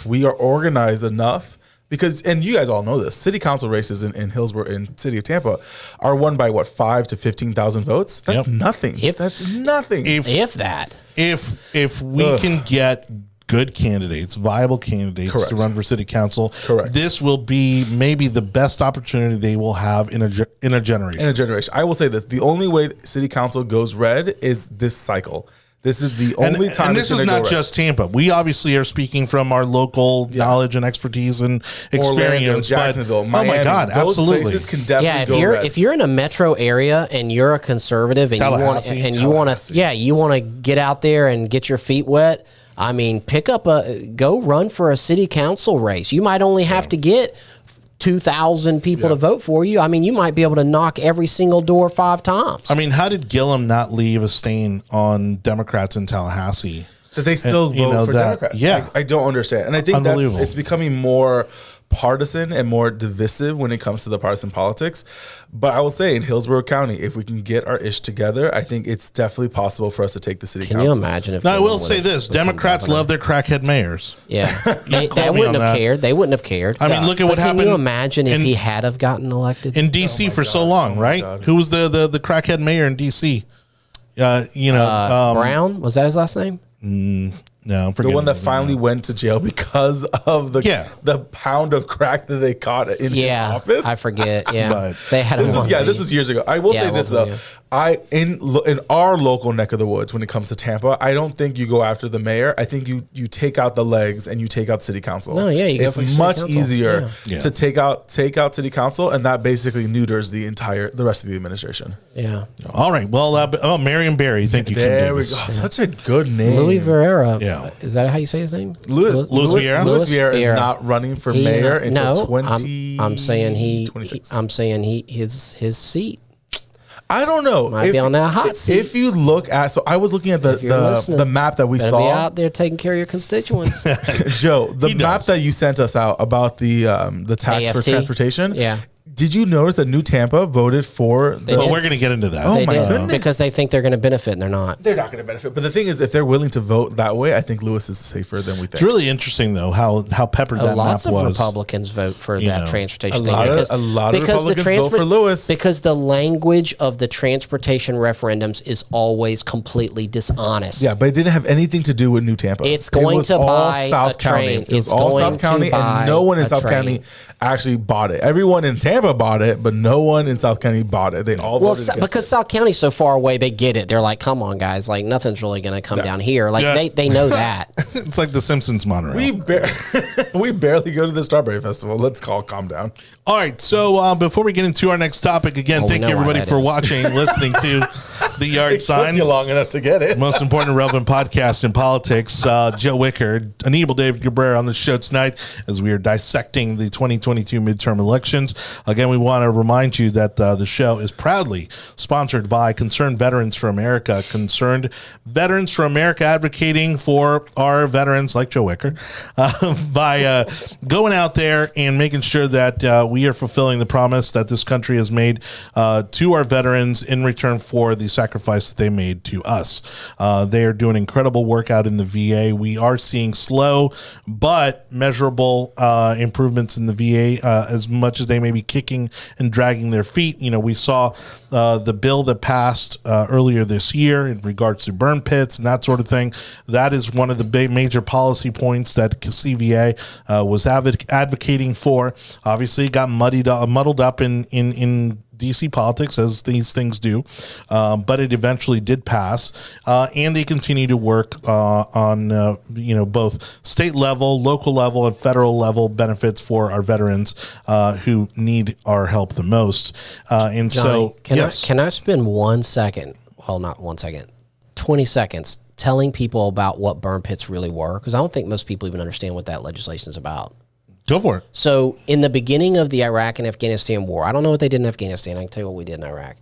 we are organized enough. Because, and you guys all know this, city council races in Hillsborough, in city of Tampa, are won by 5 to 15,000 votes. That's nothing. That's nothing. If that. If we can get good candidates, viable candidates to run for city council, this will be maybe the best opportunity they will have in a generation. In a generation. I will say this: the only way city council goes red is this cycle. This is the only time. And this is not just Tampa. We obviously are speaking from our local knowledge and expertise and experience. Orlando, Jacksonville, Miami, oh my God, those absolutely. places can definitely if you're in a metro area and you're a conservative and you want to get out there and get your feet wet. I mean, go run for a city council race. You might only have to get 2,000 people to vote for you. I mean, you might be able to knock every single door 5 times. I mean, how did Gillum not leave a stain on Democrats in Tallahassee? That they still vote for Democrats. Yeah. I don't understand. And I think it's becoming more partisan and more divisive when it comes to the partisan politics. But I will say in Hillsborough County, if we can get our ish together, I think it's definitely possible for us to take the city council. Can you imagine if... Now, I will say this. Democrats love their crackhead mayors. Yeah. They wouldn't have cared. They wouldn't have cared. I mean, look at what happened. Can you imagine if he had have gotten elected? In D.C. for so long, right? Who was the crackhead mayor in D.C.? Brown? Was that his last name? No, the one that finally went to jail because of the pound of crack that they caught in his office. I forget. Yeah, But they had. This was years ago. I will say this though. In our local neck of the woods, when it comes to Tampa, I don't think you go after the mayor. I think you take out the legs and you take out city council. No, yeah, it's much easier to take out city council, and that basically neuters the rest of the administration. Yeah. All right. Well, Marion Barry, thank you. There we go. Such a good name, Louis Vieira. Yeah. Is that how you say his name? Louis Vieira. Louis Vieira is not running for mayor until 2026. I'm saying his seat. I don't know. Might be on that hot seat. If you look at, so I was looking at the map that we saw. Be out there taking care of your constituents. Joe, the map that you sent us out about the tax for transportation. Yeah. Did you notice that New Tampa voted for? Well, we're going to get into that. Oh my goodness! Because they think they're going to benefit, and they're not. They're not going to benefit. But the thing is, if they're willing to vote that way, I think Lewis is safer than we think. It's really interesting, though, how peppered that map was. Lots of Republicans vote for that transportation thing. A lot of Republicans vote for Lewis. Because the language of the transportation referendums is always completely dishonest. Yeah, but it didn't have anything to do with New Tampa. It's going to buy a train. It was all South County, and no one in South County actually bought it. Everyone in Tampa bought it, but no one in South County bought it. They all voted against because South County's so far away, they get it. They're like, come on, guys. Like, nothing's really going to come down here. Like, they know that. It's like the Simpsons monorail. We barely go to the Strawberry Festival. Let's calm down. All right. So before we get into our next topic, again, thank you, everybody, for watching and listening to The Yard Sign. It took you long enough to get it. Most important and relevant podcast in politics. Joe Wicker, Aníbal David Cabrera on the show tonight as we are dissecting the 2022 midterm elections. Again, we want to remind you that the show is proudly sponsored by Concerned Veterans for America. Concerned Veterans for America, advocating for our veterans like Joe Wicker by going out there and making sure that we are fulfilling the promise that this country has made to our veterans in return for the sacrifice that they made to us. They are doing incredible work out in the VA. We are seeing slow but measurable improvements in the VA, as much as they may be kicking and dragging their feet. You know, we saw the bill that passed earlier this year in regards to burn pits and that sort of thing. That is one of the big major policy points that CVA was advocating for. Obviously, it got muddled up in DC politics, as these things do, but it eventually did pass, and they continue to work on both state level, local level, and federal level benefits for our veterans who need our help the most. And Johnny, so, can I spend 1 second? Well, not 1 second, 20 seconds telling people about what burn pits really were, because I don't think most people even understand what that legislation is about. Go for it. So in the beginning of the Iraq and Afghanistan war, I don't know what they did in Afghanistan. I can tell you what we did in Iraq.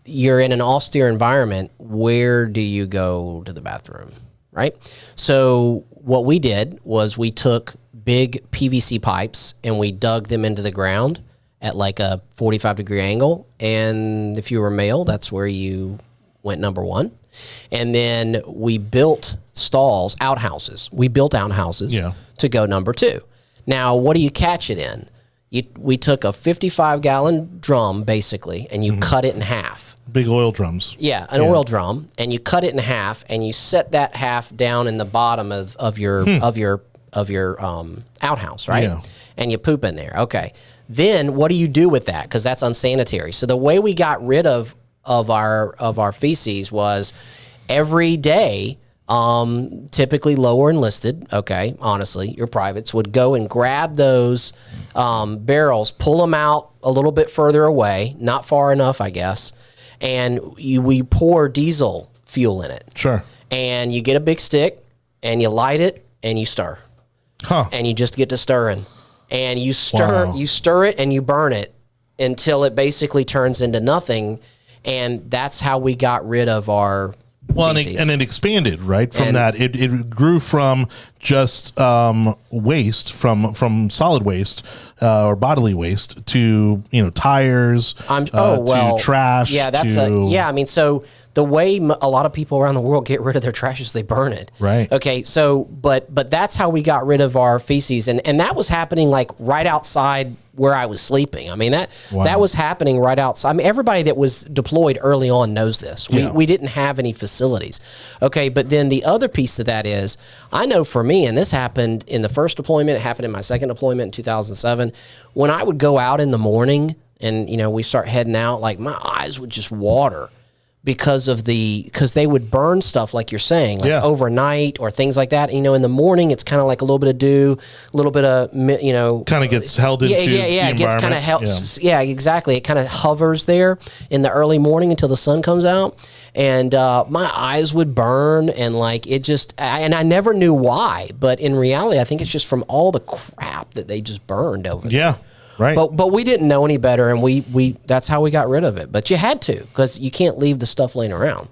You're in an austere environment. Where do you go to the bathroom, right? So what we did was we took big PVC pipes and we dug them into the ground at like a 45-degree angle. And if you were male, that's where you went number one. And then we built outhouses. We built outhouses to go number two. Now, what do you catch it in? We took a 55-gallon drum, basically, and you cut it in half. Big oil drums. Yeah, an oil drum, and you cut it in half, and you set that half down in the bottom of your outhouse, right? Yeah. And you poop in there. Okay. Then what do you do with that? Because that's unsanitary. So the way we got rid of our feces was every day. Typically lower enlisted, okay, honestly, your privates would go and grab those barrels, pull them out a little bit further away, not far enough, I guess, and we pour diesel fuel in it. Sure. And you get a big stick, and you light it, and you stir. Huh. And you just get to stirring. And you stir it, and you burn it until it basically turns into nothing, and that's how we got rid of our feces. And it expanded, right? From that, it grew from just waste, from solid waste or bodily waste to tires, to trash. Yeah, I mean, so the way a lot of people around the world get rid of their trash is they burn it. Right. Okay. So, but that's how we got rid of our feces, and that was happening like right outside where I was sleeping. I mean, that was happening right outside. I mean, everybody that was deployed early on knows this. We didn't have any facilities. Okay, but then the other piece of that is, I know for me, and this happened in the first deployment, it happened in my second deployment in 2007, when I would go out in the morning and, we start heading out, like my eyes would just water. Because they would burn stuff like you're saying, like overnight or things like that. In the morning it's kind of like a little bit of dew, a little bit of kind of gets held into the it gets kind of held. Yeah, exactly. It kind of hovers there in the early morning until the sun comes out, and my eyes would burn, and like it just, and I never knew why, but in reality, I think it's just from all the crap that they just burned over there. Yeah. Right. But we didn't know any better, and we that's how we got rid of it. But you had to, because you can't leave the stuff laying around.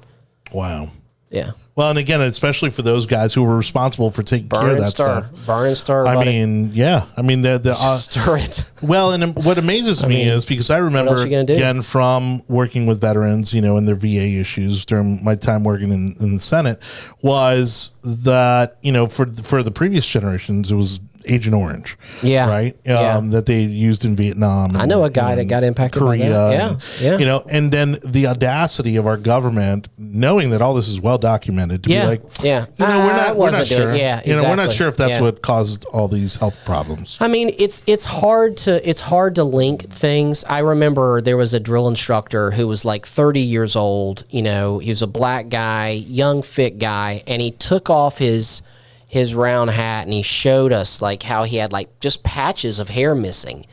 Wow. Yeah. Well, and again, especially for those guys who were responsible for taking care of that stuff. Burn and stir. I mean, the stir it. Well, and what amazes me is, because I remember again from working with veterans, and their VA issues during my time working in the Senate, was that for the previous generations it was Agent Orange, right? That they used in Vietnam. I know a guy that got impacted Korea, by that. Yeah. And then the audacity of our government, knowing that all this is well documented, to be like, we're not sure. We're not sure if that's what caused all these health problems. I mean, it's hard to link things. I remember there was a drill instructor who was like 30 years old. He was a black guy, young, fit guy, and he took off his round hat and he showed us like how he had like just patches of hair missing.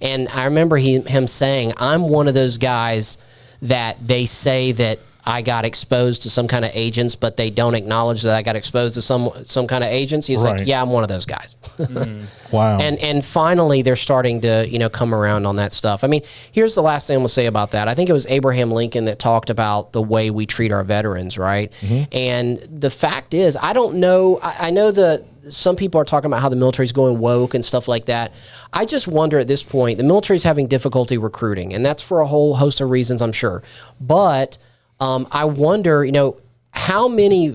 And I remember him saying, I'm one of those guys that they say that I got exposed to some kind of agents, but they don't acknowledge that I got exposed to some kind of agents. He's like, yeah, I'm one of those guys. Wow. And finally they're starting to, come around on that stuff. I mean, here's the last thing I'm gonna say about that. I think it was Abraham Lincoln that talked about the way we treat our veterans, right? Mm-hmm. And the fact is, I don't know, I know that some people are talking about how the military's going woke and stuff like that. I just wonder at this point, the military's having difficulty recruiting, and that's for a whole host of reasons, I'm sure. But I wonder, how many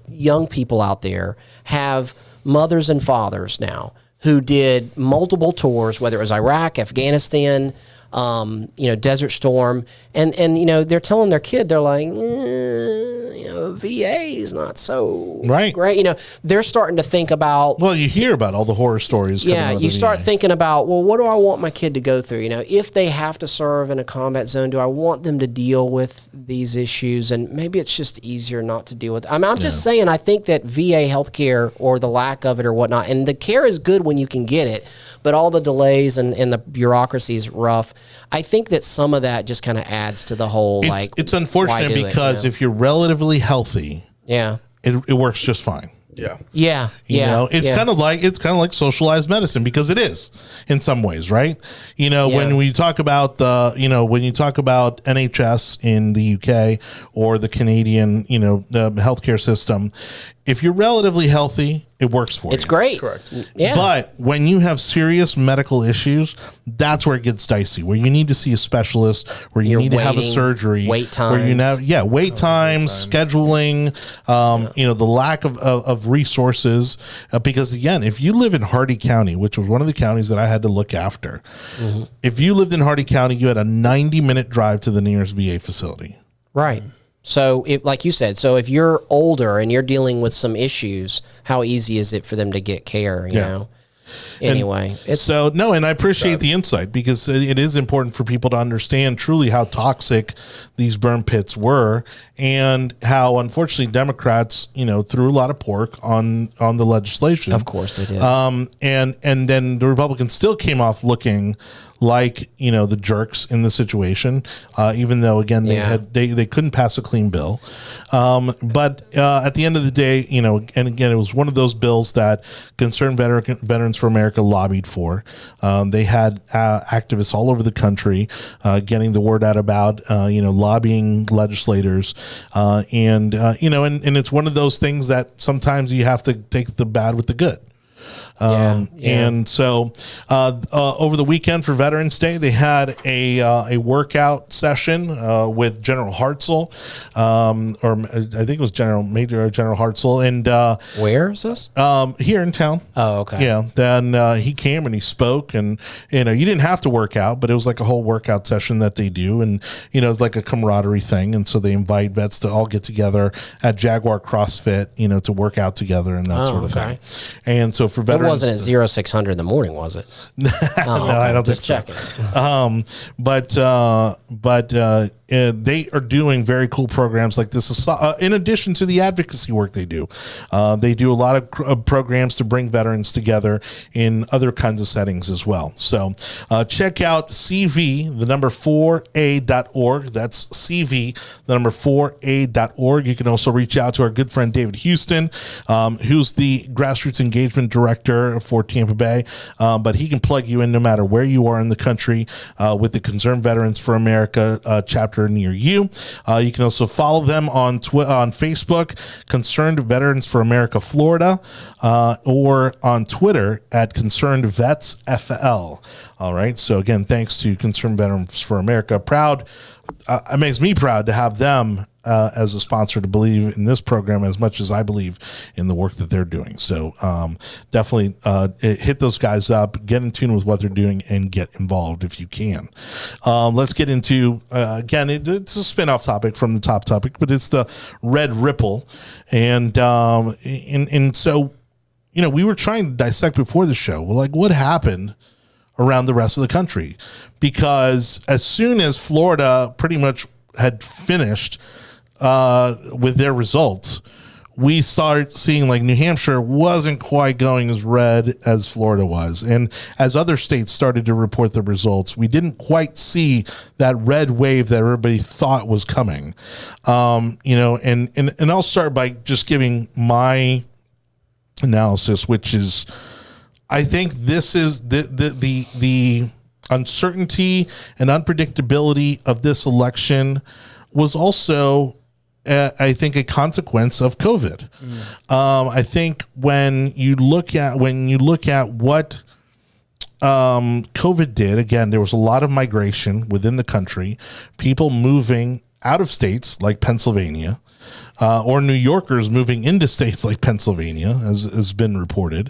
young people out there have mothers and fathers now who did multiple tours, whether it was Iraq, Afghanistan, Desert Storm, and they're telling their kid, they're like, VA is not so great. They're starting to think about. Well, you hear about all the horror stories. Yeah, you start thinking about, well, what do I want my kid to go through? If they have to serve in a combat zone, do I want them to deal with these issues? And maybe it's just easier not to deal with. I mean, I'm just saying, I think that VA healthcare, or the lack of it or whatnot, and the care is good when you can get it, but all the delays and the bureaucracy is rough. I think that some of that just kind of adds to the whole, it's unfortunate because if you're relatively healthy, it works just fine. Yeah. Yeah. You Yeah. know, it's yeah. kind of like socialized medicine, because it is in some ways, right? You know, Yeah. when we talk about when you talk about NHS in the UK or the Canadian, the healthcare system, if you're relatively healthy, it works for you. It's great. Correct. Yeah. But when you have serious medical issues, that's where it gets dicey, where you need to see a specialist, where you You're need to have a waiting, surgery, wait where you times. wait times, scheduling, the lack of resources. Because again, if you live in Hardy County, which was one of the counties that I had to look after, if you lived in Hardy County, you had a 90-minute drive to the nearest VA facility. Right. So, like you said, so if you're older and you're dealing with some issues, how easy is it for them to get care, you know? Anyway, and I appreciate the insight, because it is important for people to understand truly how toxic these burn pits were, and how unfortunately Democrats, threw a lot of pork on the legislation. Of course they did. And then the Republicans still came off looking like the jerks in the situation, even though again they couldn't pass a clean bill. But at the end of the day, and again, it was one of those bills that Concerned Veterans for America lobbied for. They had activists all over the country getting the word out about lobbying legislators, and it's one of those things that sometimes you have to take the bad with the good. And so over the weekend for Veterans Day, they had a workout session with General Hartzell, or I think it was Major General Hartzell. And where is this? Here in town. Oh, okay. Yeah. Then he came and he spoke, and you didn't have to work out, but it was like a whole workout session that they do, and it's like a camaraderie thing, and so they invite vets to all get together at Jaguar CrossFit, to work out together and that sort of thing. And so for veterans. It wasn't at 0600 in the morning, was it? No, I don't think so. Just checking. But they are doing very cool programs like this. In addition to the advocacy work they do a lot of programs to bring veterans together in other kinds of settings as well. So check out CV, the number 4a.org. That's CV, the number 4a.org. You can also reach out to our good friend David Houston, who's the grassroots engagement director for Tampa Bay, but he can plug you in no matter where you are in the country with the Concerned Veterans for America chapter near you. You can also follow them on Facebook, Concerned Veterans for America Florida, or on Twitter at Concerned Vets FL. All right. So again, thanks to Concerned Veterans for America. It makes me proud to have them as a sponsor, to believe in this program as much as I believe in the work that they're doing. So definitely hit those guys up, get in tune with what they're doing, and get involved if you can. Let's get into, again, it's a spin-off topic from the top topic, but it's the red ripple. And so, we were trying to dissect before the show, like, what happened around the rest of the country? Because as soon as Florida pretty much had finished with their results, we started seeing like New Hampshire wasn't quite going as red as Florida was. And as other states started to report the results, we didn't quite see that red wave that everybody thought was coming. And I'll start by just giving my analysis, which is, I think this is the uncertainty and unpredictability of this election was also, I think, a consequence of COVID. I think when you look at what COVID did, again, there was a lot of migration within the country, people moving out of states like Pennsylvania, or New Yorkers moving into states like Pennsylvania, as has been reported.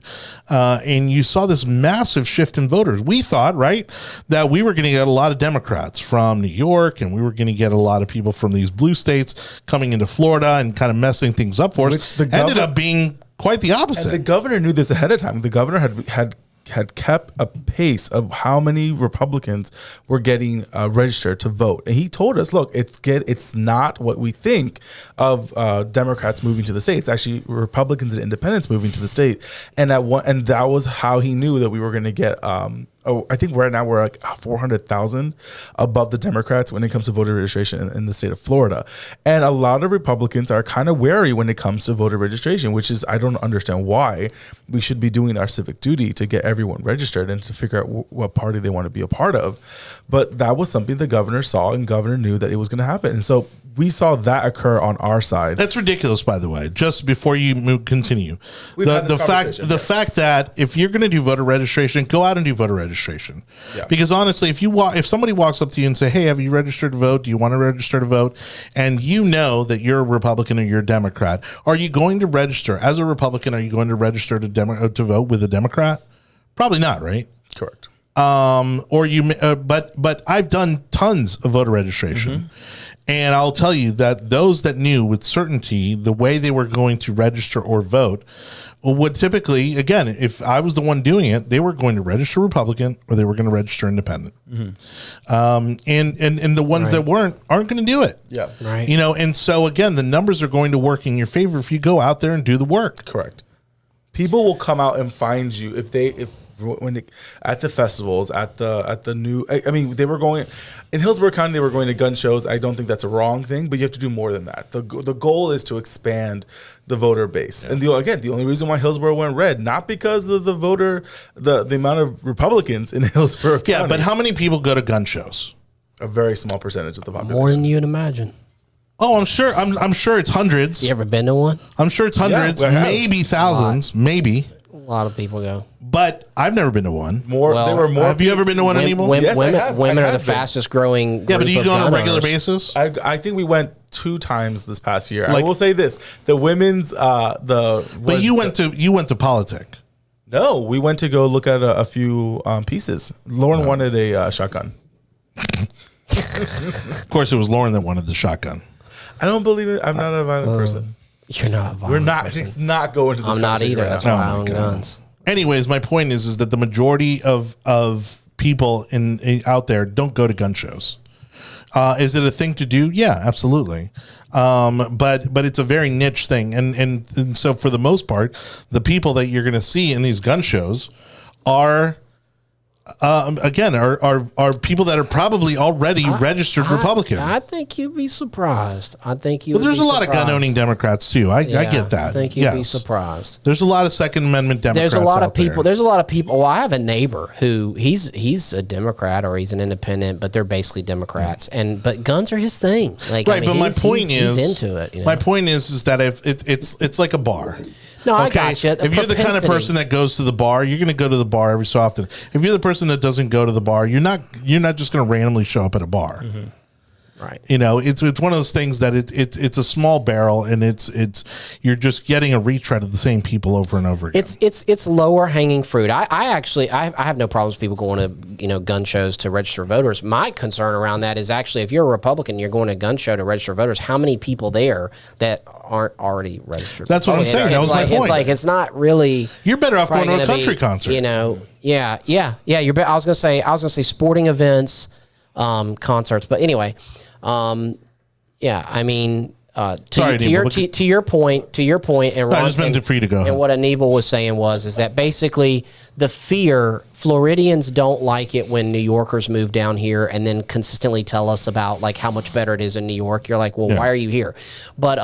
And you saw this massive shift in voters. We thought, right, that we were going to get a lot of Democrats from New York, and we were going to get a lot of people from these blue states coming into Florida and kind of messing things up for us. Ended up being quite the opposite. And the governor knew this ahead of time. The governor had kept a pace of how many Republicans were getting registered to vote, and he told us, "Look, it's not what we think of Democrats moving to the state. It's actually Republicans and independents moving to the state." And that was how he knew that we were going to get I think right now we're like 400,000 above the Democrats when it comes to voter registration in the state of Florida. And a lot of Republicans are kind of wary when it comes to voter registration, which is, I don't understand why. We should be doing our civic duty to get everyone registered and to figure out what party they want to be a part of. But that was something the governor saw, and governor knew that it was going to happen. And so we saw that occur on our side. That's ridiculous, by the way. Just before you continue, the fact that if you're going to do voter registration, go out and do voter registration. Yeah. Because honestly, if somebody walks up to you and say, "Hey, have you registered to vote? Do you want to register to vote?" and you know that you're a Republican or you're a Democrat, are you going to register as a Republican? Are you going to register to vote with a Democrat? Probably not, right? Correct. But I've done tons of voter registration. Mm-hmm. And I'll tell you that those that knew with certainty the way they were going to register or vote would typically, again, if I was the one doing it, they were going to register Republican or they were going to register Independent. Mm-hmm. And the ones that aren't going to do it. Yeah. Right. And so again, the numbers are going to work in your favor if you go out there and do the work. Correct. People will come out and find you at the festivals, at the new. I mean, they were going in Hillsborough County. They were going to gun shows. I don't think that's a wrong thing, but you have to do more than that. The goal is to expand the voter base. Yeah. And the only reason why Hillsborough went red, not because of the amount of Republicans in Hillsborough County. Yeah, but how many people go to gun shows? A very small percentage of the population. More than you'd imagine. Oh, I'm sure. I'm sure it's hundreds. You ever been to one? I'm sure it's hundreds, maybe thousands, maybe. A lot of people go. But I've never been to one. There were more. Have you ever been to one anymore? Yes, women are the fastest growing. Yeah, but do you go on a regular basis? I think we went 2 times this past year. I will say this: the women's But you went to Politic. No, we went to go look at a few pieces. Lauren wanted a shotgun. Of course, it was Lauren that wanted the shotgun. I don't believe it. I'm not a violent person. You're not a violent We're not. person. It's not going to this. I'm not either. Right That's now. why I own guns. Anyways, my point is that the majority of people out there don't go to gun shows. Is it a thing to do? Yeah, absolutely. But it's a very niche thing, and so for the most part, the people that you're going to see in these gun shows are. Again, are people that are probably already registered Republican. I think you'd be surprised. There's a lot of gun-owning Democrats too. I get that. I think you'd be surprised. There's a lot of Second Amendment Democrats. There's a lot of people. people. There's a lot of people. Well, I have a neighbor who he's a Democrat or he's an independent, but they're basically Democrats. But guns are his thing. Like, right. But my point is he's into it. My point is that if it's like a bar. No, I got you. If you're the kind of person that goes to the bar, you're going to go to the bar every so often. If you're the person that doesn't go to the bar, you're not just going to randomly show up at a bar. Mm-hmm. Right. It's one of those things that it's a small barrel, and it's you're just getting a retread of the same people over and over again. It's lower hanging fruit. I have no problems with people going to gun shows to register voters. My concern around that is actually if you're a Republican, you're going to a gun show to register voters. How many people there that aren't already registered? That's what I'm saying. That was my point. It's not really. You're better off going to a country concert. Yeah. You're. I was gonna say sporting events, concerts. But anyway. I mean, to your point, and I just meant for you to go. And what Anibal was saying is that basically the fear Floridians don't like it when New Yorkers move down here and then consistently tell us about like how much better it is in New York. You're like, well, why are you here? But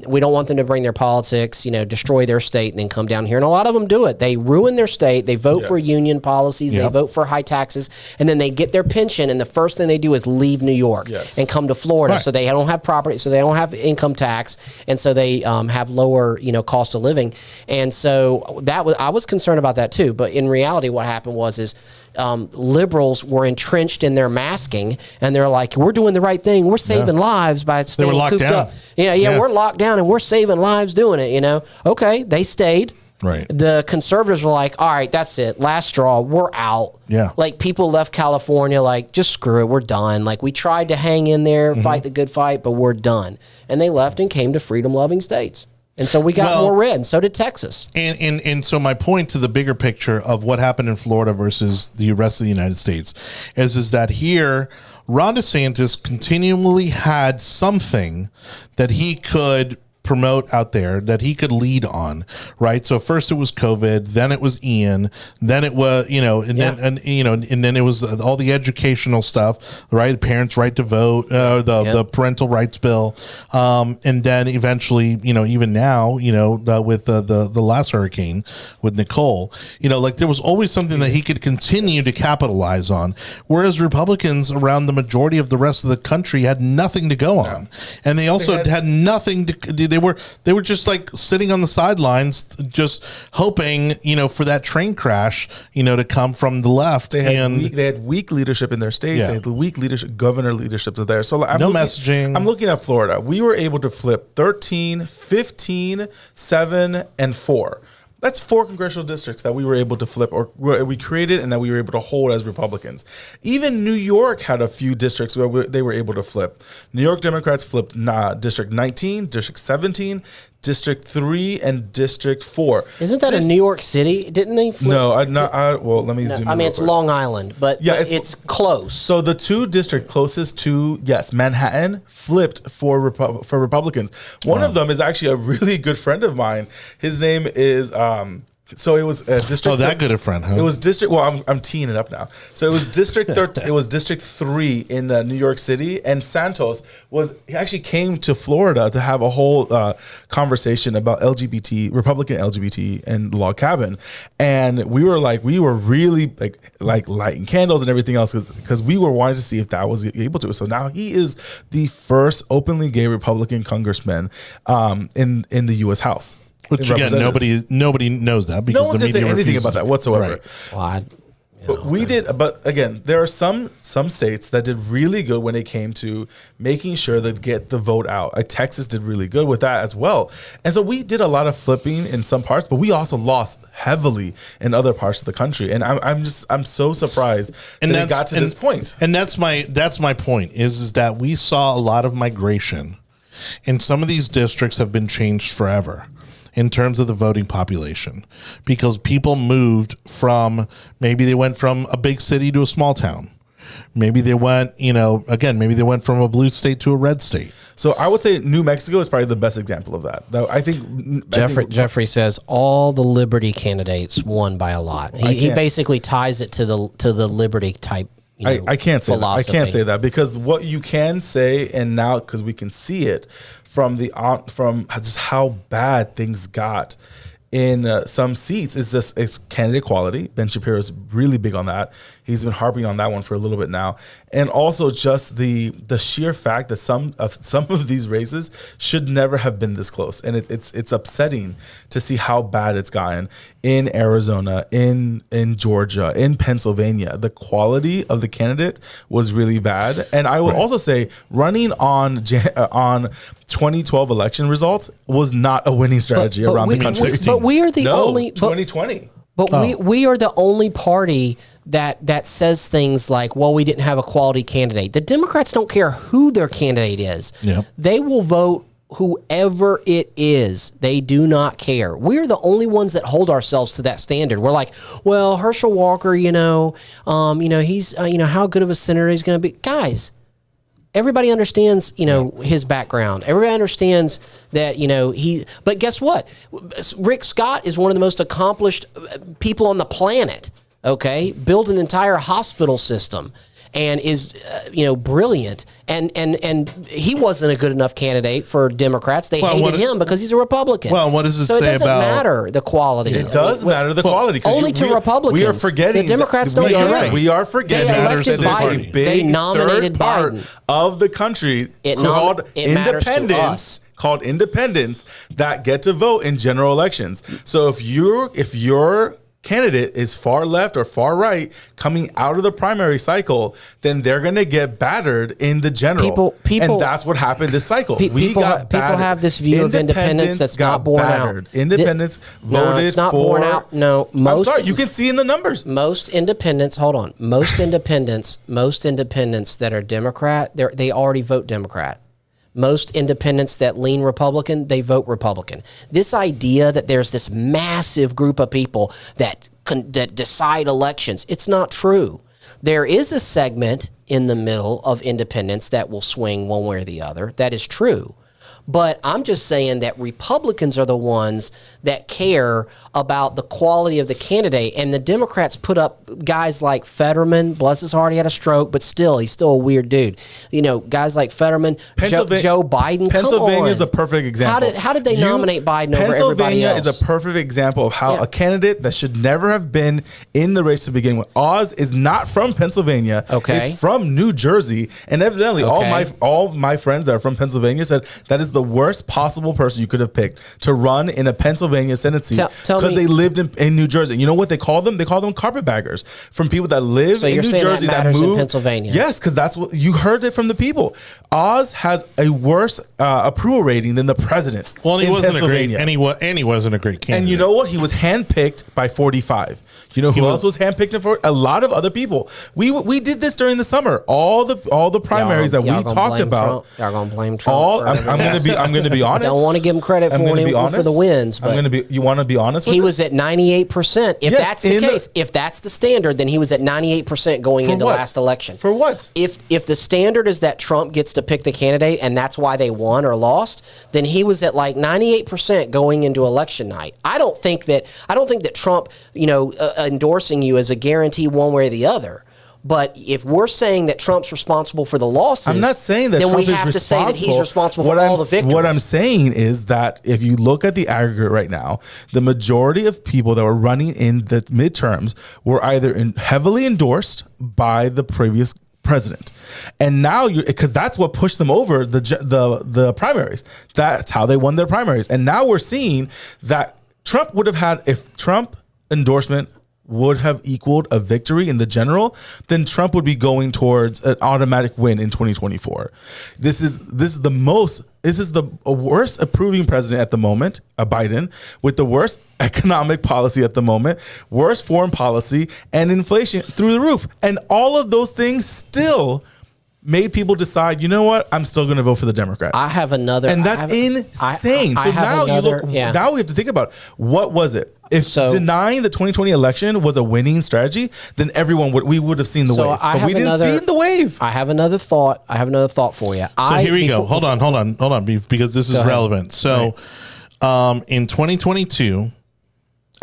we don't want them to bring their politics, destroy their state and then come down here. And a lot of them do it. They ruin their state. They vote for union policies. They vote for high taxes, and then they get their pension. And the first thing they do is leave New York and come to Florida. Right. So they don't have property. So they don't have income tax, and so they have lower, cost of living. And so I was concerned about that too. But in reality, what happened was liberals were entrenched in their masking, and they're like, we're doing the right thing. We're saving lives by staying they were locked down. Up. We're locked down and we're saving lives doing it, Okay, they stayed. Right. The conservatives were like, all right, that's it. Last straw. We're out. Yeah. Like people left California like, just screw it. We're done. Like we tried to hang in there, fight the good fight, but we're done. And they left and came to freedom-loving states. And so we got more red, and so did Texas. And so my point to the bigger picture of what happened in Florida versus the rest of the United States is that here, Ron DeSantis continually had something that he could promote out there that he could lead on, right? So first it was COVID, then it was Ian, then it was, then it was all the educational stuff, right? Parents' right to vote, the parental rights bill, and then eventually, even now, with the last hurricane with Nicole, like there was always something that he could continue to capitalize on, whereas Republicans around the majority of the rest of the country had nothing to go on, and they also had nothing to. They were just like sitting on the sidelines, just hoping, for that train crash, to come from the left. They had weak leadership in their states. They had weak leadership, governor leadership there. So messaging. I'm looking at Florida. We were able to flip 13, 15, 7, and 4. That's 4 congressional districts that we were able to flip, or we created, and that we were able to hold as Republicans. Even New York had a few districts where they were able to flip. New York Democrats flipped District 19, District 17, District 3, and District 4. Isn't that in New York City? Didn't they flip? No, well, let me zoom in. I mean, it's Long Island, but it's close. So the 2 districts closest to, Manhattan, flipped for Republicans. One of them is actually a really good friend of mine. His name is... So it was district. Oh, that good a friend, huh? It was district. Well, I'm teeing it up now. So it was district. It was District 3 in New York City, and Santos he actually came to Florida to have a whole conversation about Republican LGBT and log cabin, and we were really like lighting candles and everything else because we were wanting to see if that was able to. So now he is the first openly gay Republican congressman in the U.S. House. Which again, nobody knows that because no one's going to say anything about that whatsoever. Right. Well, but again, there are some states that did really good when it came to making sure that get the vote out. Texas did really good with that as well. And so we did a lot of flipping in some parts, but we also lost heavily in other parts of the country. And I'm so surprised that it got to this point. And that's my point is that we saw a lot of migration, and some of these districts have been changed forever in terms of the voting population, because people moved maybe they went from a big city to a small town. Maybe they went, maybe they went from a blue state to a red state. So I would say New Mexico is probably the best example of that. Though I think Jeffrey says all the Liberty candidates won by a lot. He basically ties it to the Liberty type. I can't say philosophy. that. I can't say that because what you can say, and now because we can see it from just how bad things got in some seats, it's candidate quality. Ben Shapiro is really big on that. He's been harping on that one for a little bit now, and also just the sheer fact that some of these races should never have been this close, and it's upsetting to see how bad it's gotten in Arizona, in Georgia, in Pennsylvania. The quality of the candidate was really bad, and I would also say running on 2012 election results was not a winning strategy around the country. But we are the only 2020. But we are the only party that says things like, well, we didn't have a quality candidate. The Democrats don't care who their candidate is. Yep. They will vote whoever it is. They do not care. We're the only ones that hold ourselves to that standard. We're like, well, Herschel Walker, he's, how good of a senator he's going to be. Guys, everybody understands, his background. Everybody understands that, but guess what? Rick Scott is one of the most accomplished people on the planet, okay? Built an entire hospital system and is, brilliant. And he wasn't a good enough candidate for Democrats. They hated him because he's a Republican. Well, what does it say about... So it doesn't matter the quality. It does matter the quality. Only to Republicans. We are forgetting... The Democrats don't care. We are forgetting that there's a big third part of the country called independents that get to vote in general elections. So if your candidate is far left or far right coming out of the primary cycle, then they're going to get battered in the general. And that's what happened this cycle. People have this view of independence that's not borne out. Independents voted it's not for... borne out. No. I'm sorry, you can see in the numbers. Most independents that are Democrat, they already vote Democrat. Most independents that lean Republican, they vote Republican. This idea that there's this massive group of people that decide elections, it's not true. There is a segment in the middle of independents that will swing one way or the other. That is true. But I'm just saying that Republicans are the ones that care about the quality of the candidate. And the Democrats put up guys like Fetterman. Bless his heart, he had a stroke, but still, he's still a weird dude. You know, guys like Fetterman, Joe Biden. Pennsylvania is a perfect example. How did they nominate Biden over everybody Pennsylvania else? is a perfect example of how a candidate that should never have been in the race to begin with. Oz is not from Pennsylvania. Okay. He's from New Jersey. And evidently all my friends that are from Pennsylvania said that is the worst possible person you could have picked to run in a Pennsylvania Senate seat because they lived in New Jersey. You know what they call them? They call them carpetbaggers, from people that live in New Jersey that moved in Pennsylvania. Yes, because that's what you heard it from the people. Oz has a worse approval rating than the president. Well, and he wasn't a great, and he wasn't a great candidate. And you know what? He was handpicked by 45. You know who else was handpicked for? A lot of other people. We did this during the summer. All the primaries that we talked about. Y'all gonna blame Trump? I'm gonna be honest. I don't want to give him credit for the wins. But You want to be honest with he this? was at 98%. If that's the case, if that's the standard, then he was at 98% going into last election. For what? If the standard is that Trump gets to pick the candidate and that's why they won or lost, then he was at like 98% going into election night. I don't think that Trump, endorsing you as a guarantee one way or the other. But if we're saying that Trump's responsible for the losses, I'm not saying that then Trump we have to say that he's responsible for all the victories. What I'm saying is that if you look at the aggregate right now, the majority of people that were running in the midterms were either heavily endorsed by the previous president, and now because that's what pushed them over the primaries. That's how they won their primaries, and now we're seeing that Trump would have had, if Trump endorsement would have equaled a victory in the general, then Trump would be going towards an automatic win in 2024. This is the worst approving president at the moment, Biden, with the worst economic policy at the moment, worst foreign policy, and inflation through the roof. And all of those things still made people decide, you know what, I'm still going to vote for the Democrat. I have another, and that's insane. So now now we have to think about what was it. If denying the 2020 election was a winning strategy, then we would have seen the wave. But we didn't see the wave. I have another thought. For you. So here we go. Hold on, because this is relevant. So, in 2022,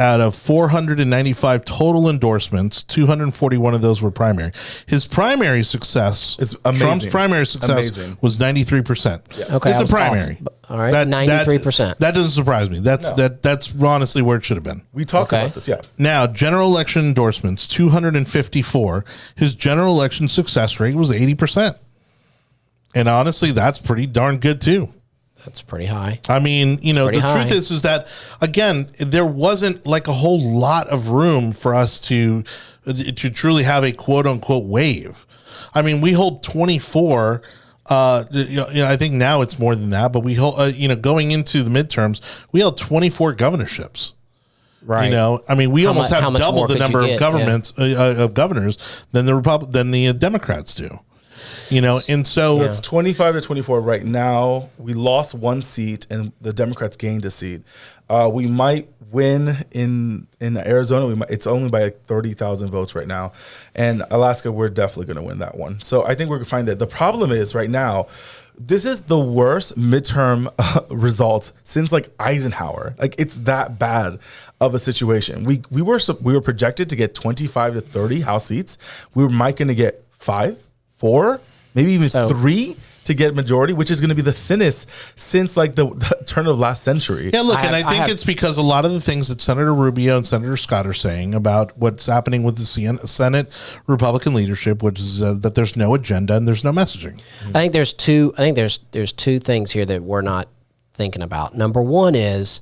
out of 495 total endorsements, 241 of those were primary. His primary success, Trump's primary success, was 93%. Yes. Okay, it's a primary. All right, 93%. That doesn't surprise me. That's honestly where it should have been. We talked about this, yeah. Now, general election endorsements, 254. His general election success rate was 80%. And honestly, that's pretty darn good too. That's pretty high. I mean, the truth is that, again, there wasn't like a whole lot of room for us to truly have a quote unquote wave. I mean, we hold 24. I think now it's more than that, but we hold, going into the midterms, we held 24 governorships. Right. I mean, we almost have double the number of of governors than the Democrats do. And so it's 25 to 24 right now. We lost one seat and the Democrats gained a seat. We might win in Arizona. It's only by 30,000 votes right now. And Alaska, we're definitely going to win that one. So I think we're going to find that. The problem is right now, this is the worst midterm results since like Eisenhower. Like, it's that bad of a situation. We were projected to get 25 to 30 House seats. We might going to get 5, 4, maybe even 3 to get majority, which is going to be the thinnest since like the turn of last century. Yeah, look, I think it's because a lot of the things that Senator Rubio and Senator Scott are saying about what's happening with the Senate Republican leadership, which is that there's no agenda and there's no messaging. I think there's two things here that we're not thinking about. Number one is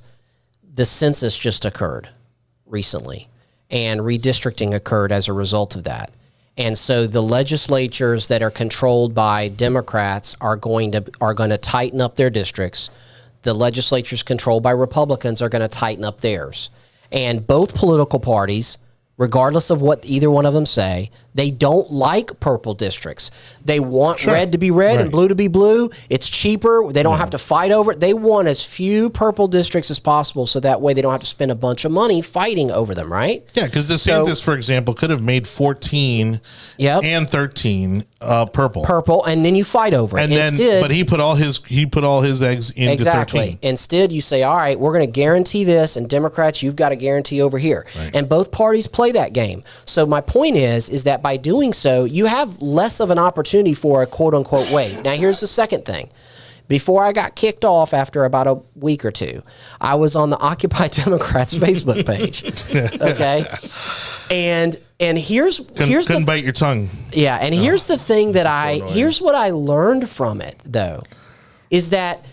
the census just occurred recently, and redistricting occurred as a result of that. And so the legislatures that are controlled by Democrats are going to tighten up their districts. The legislatures controlled by Republicans are going to tighten up theirs. And both political parties, regardless of what either one of them say, They don't like purple districts. They want red to be red and blue to be blue. It's cheaper. They don't have to fight over it. They want as few purple districts as possible so that way they don't have to spend a bunch of money fighting over them, right? Yeah, because DeSantis, for example, could have made 14 and 13 purple. Purple, and then you fight over it. Instead, but he put all his eggs into 13. Instead, you say, all right, we're going to guarantee this, and Democrats, you've got to guarantee over here. Right. And both parties play that game. So my point is that by doing so, you have less of an opportunity for a quote-unquote wave. Now, here's the second thing. Before I got kicked off after about a week or two, I was on the Occupy Democrats Facebook page. Okay? And here's couldn't bite your tongue. Yeah, and here's the thing that here's what I learned from it, though, is that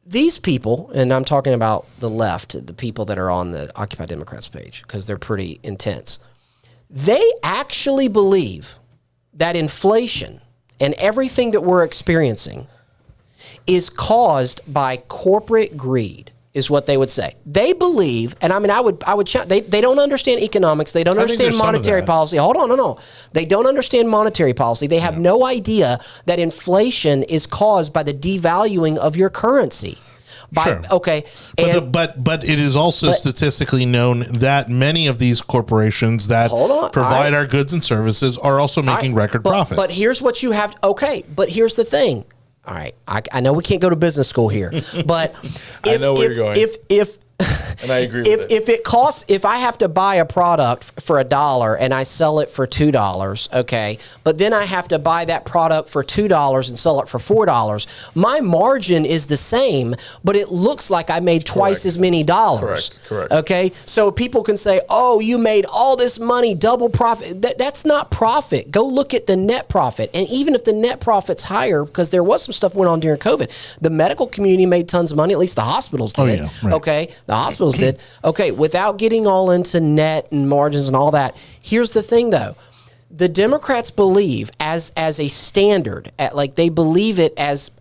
these people, and I'm talking about the left, the people that are on the Occupy Democrats page, because they're pretty intense, they actually believe that inflation and everything that we're experiencing is caused by corporate greed, is what they would say. They believe, and I mean, I would they don't understand economics. They don't understand monetary policy. Hold on, no. They don't understand monetary policy. They have no idea that inflation is caused by the devaluing of your currency. Okay. But it is also statistically known that many of these corporations that provide our goods and services are also making record profits. But here's what you have. But here's the thing. All right, I know we can't go to business school here, but I know where you're going. And I agree with it. If it costs, if I have to buy a product for $1 and I sell it for $2, okay, but then I have to buy that product for $2 and sell it for $4, my margin is the same, but it looks like I made twice as many dollars. Correct. Okay, so people can say, "Oh, you made all this money, double profit." That's not profit. Go look at the net profit, and even if the net profit's higher, because there was some stuff went on during COVID, the medical community made tons of money. At least the hospitals did. Okay, the hospitals did. Okay, without getting all into net and margins and all that, here's the thing though. The Democrats believe as a standard, they believe it as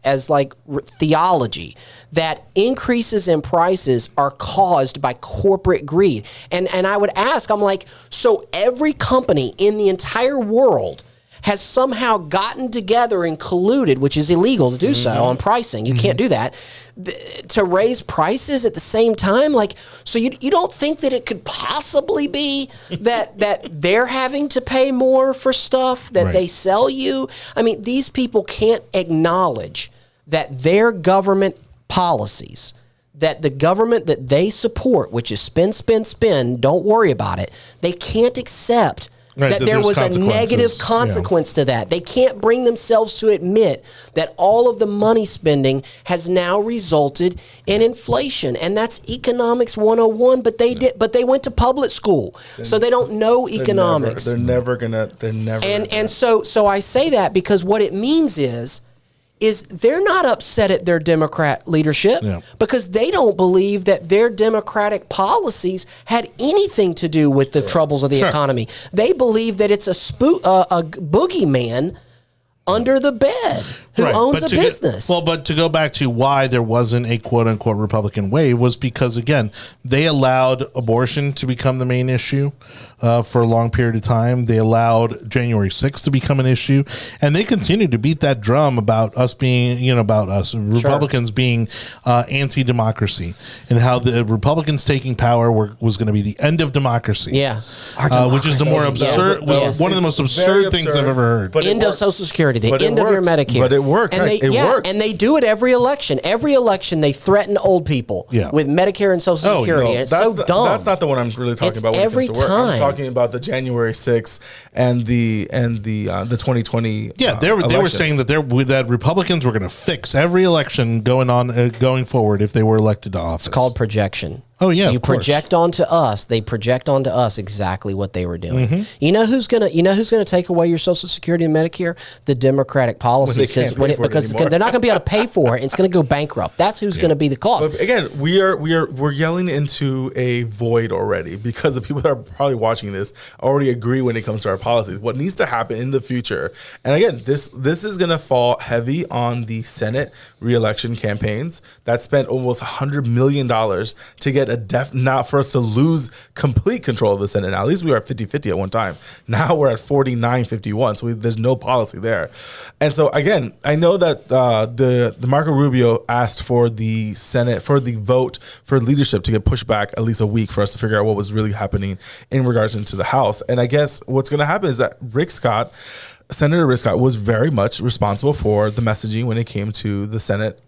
theology, that increases in prices are caused by corporate greed. And I would ask, I'm like, so every company in the entire world has somehow gotten together and colluded, which is illegal to do so on pricing. You can't do that, to raise prices at the same time. So you don't think that it could possibly be that they're having to pay more for stuff that they sell you? I mean, these people can't acknowledge that their government policies, that the government that they support, which is spend, don't worry about it, they can't accept that there was a negative consequence to that. They can't bring themselves to admit that all of the money spending has now resulted in inflation. And that's economics 101, but they went to public school. So they don't know economics. They're never gonna. And so I say that because what it means is they're not upset at their Democrat leadership because they don't believe that their Democratic policies had anything to do with the troubles of the economy. They believe that it's a boogeyman under the bed who owns a business. But to go back to why there wasn't a quote-unquote Republican wave was because, again, they allowed abortion to become the main issue for a long period of time. They allowed January 6th to become an issue, and they continued to beat that drum about us being, Republicans being anti-democracy, and how the Republicans taking power was going to be the end of democracy. Yeah. Which is the more absurd, one of the most absurd things I've ever heard. But end of Social Security, the end of your Medicare. But it worked. It worked. And they do it every election. Every election, they threaten old people with Medicare and Social Security. And it's so dumb. That's not the one I'm really talking about. Every time. I'm talking about the January 6th and the 2020. Yeah, they were saying that Republicans were going to fix every election going forward if they were elected to office. It's called projection. Oh yeah, you project onto us. They project onto us exactly what they were doing. You know who's gonna take away your Social Security and Medicare? The Democratic policies, because they're not gonna be able to pay for it. It's gonna go bankrupt. That's who's gonna be the cost. But again, we're yelling into a void already because the people that are probably watching this already agree when it comes to our policies. What needs to happen in the future, and again, this is gonna fall heavy on the Senate re-election campaigns that spent almost $100 million to get get not for us to lose complete control of the Senate. Now, at least we were at 50-50 at one time. Now we're at 49-51. So there's no policy there. And so again, I know that the Marco Rubio asked for the Senate, for the vote for leadership to get pushed back at least a week for us to figure out what was really happening in regards into the House. And I guess what's going to happen is that Senator Rick Scott was very much responsible for the messaging when it came to the Senate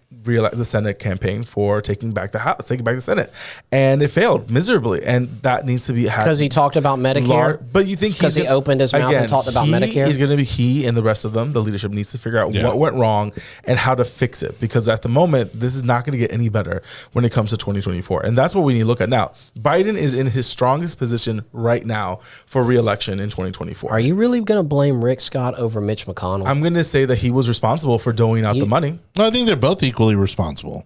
campaign for taking back the Senate, and it failed miserably. And that needs to be because he talked about Medicare. But you think because he opened his mouth and talked about Medicare? He's going to be he and the rest of them. The leadership needs to figure out what went wrong and how to fix it. Because at the moment, this is not going to get any better when it comes to 2024, and that's what we need to look at now. Biden is in his strongest position right now for re-election in 2024. Are you really going to blame Rick Scott over Mitch McConnell? I'm going to say that he was responsible for doling out the money. I think they're both equally responsible.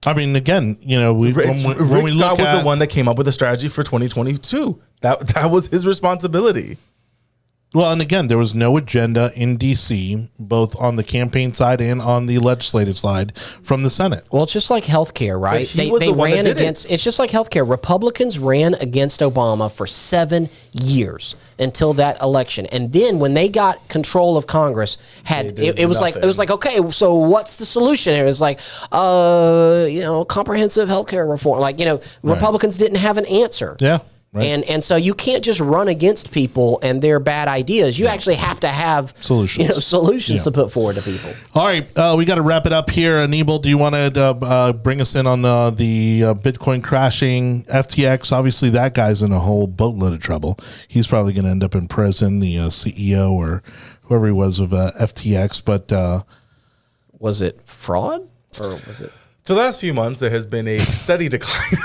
I mean, again, when we Rick look Scott was at the one that came up with a strategy for 2022. That was his responsibility. Well, and again, there was no agenda in D.C., both on the campaign side and on the legislative side from the Senate. Well, it's just like healthcare, right? They ran against. It's just like healthcare. Republicans ran against Obama for 7 years until that election, and then when they got control of Congress, it was like okay, so what's the solution? It was like comprehensive healthcare reform. Republicans didn't have an answer. Yeah. Right. And so you can't just run against people and their bad ideas. You actually have to have solutions to put forward to people. All right, we got to wrap it up here. Anibal, do you want to bring us in on the Bitcoin crashing? FTX, obviously that guy's in a whole boatload of trouble. He's probably going to end up in prison, the CEO or whoever he was of FTX. But was it fraud or was it? For the last few months, there has been a steady decline.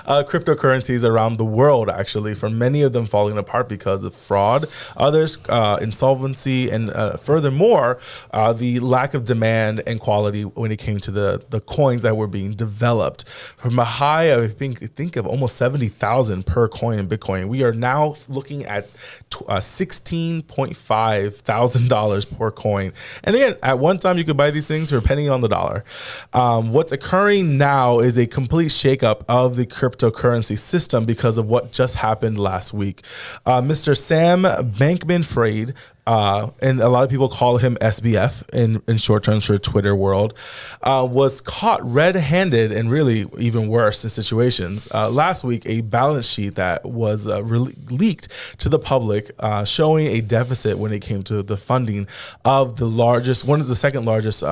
Cryptocurrencies around the world, actually, for many of them falling apart because of fraud, others insolvency, and furthermore, the lack of demand and quality when it came to the coins that were being developed. From a high of, I think of almost 70,000 per coin in Bitcoin, we are now looking at $16,500 per coin. And again, at one time you could buy these things for a penny on the dollar. What's occurring now is a complete shakeup of the cryptocurrency system because of what just happened last week. Mr. Sam Bankman-Fried, and a lot of people call him SBF in short terms for Twitter world, was caught red-handed and really even worse in situations. Last week, a balance sheet that was leaked to the public showing a deficit when it came to the funding of one of the second largest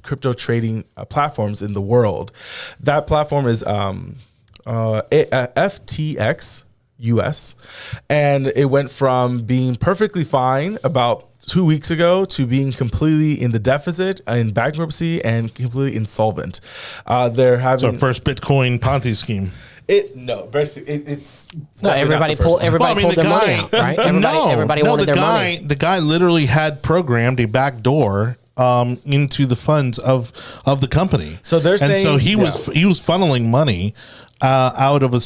crypto trading platforms in the world. That platform is FTX US, and it went from being perfectly fine about 2 weeks ago to being completely in the deficit, in bankruptcy, and completely insolvent. They're having our first Bitcoin Ponzi scheme. It's everybody pulled their money out, right? Everybody wanted their money. The guy literally had programmed a back door into the funds of the company. So they're saying, so he was funneling money out of a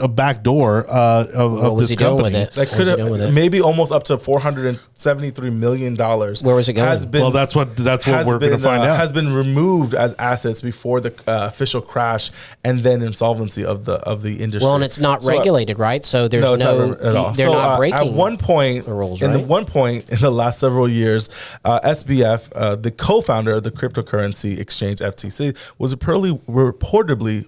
back door of this company. That could have maybe almost up to $473 million. Where was it going? Well, that's what we're going to find out. Has been removed as assets before the official crash and then insolvency of the industry. Well, and it's not regulated, right? So there's they're not breaking. At one point, the rules, in the last several years, SBF, the co-founder of the cryptocurrency exchange FTC, was reportedly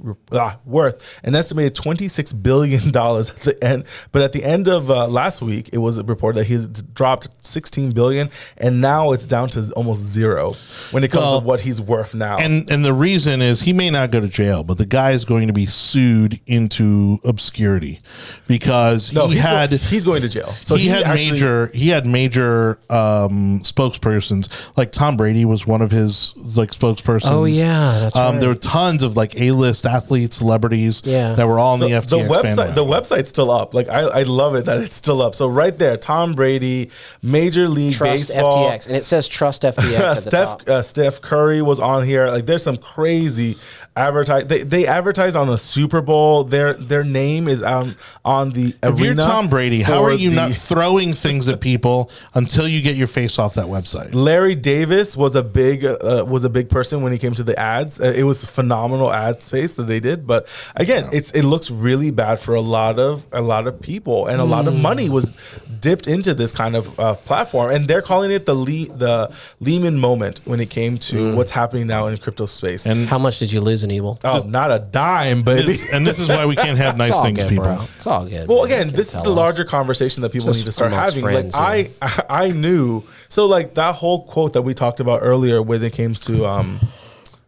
worth an estimated $26 billion at the end. But at the end of last week, it was reported that he's dropped $16 billion, and now it's down to almost zero when it comes to what he's worth now. And the reason is he may not go to jail, but the guy is going to be sued into obscurity because he's going to jail. So he had major spokespersons. Like Tom Brady was one of his spokespersons. Oh yeah, that's right. There were tons of A-list athletes, celebrities celebrities that were all on the FTX bandwagon. The website's still up. Like I love it that it's still up. So right there, Tom Brady, Major League Trust Baseball, FTX, and it says Trust FTX at the top. Steph Curry was on here. Like there's some crazy advertise. They advertise on the Super Bowl. Their name is on the arena. If you're Tom Brady, how are you not throwing things at people until you get your face off that website? Larry Davis was a big person when he came to the ads. It was phenomenal ad space that they did. But again, it looks really bad for a lot of people, and a lot of money was dipped into this kind of platform, and they're calling it the Lehman moment when it came to what's happening now in crypto space. And how much did you lose in Evil? Oh, not a dime, baby. And this is why we can't have nice things, good, people. Bro. It's all good. Well, again, this is the larger conversation that people need to start having. Friends, like I knew, so like that whole quote that we talked about earlier, when it came to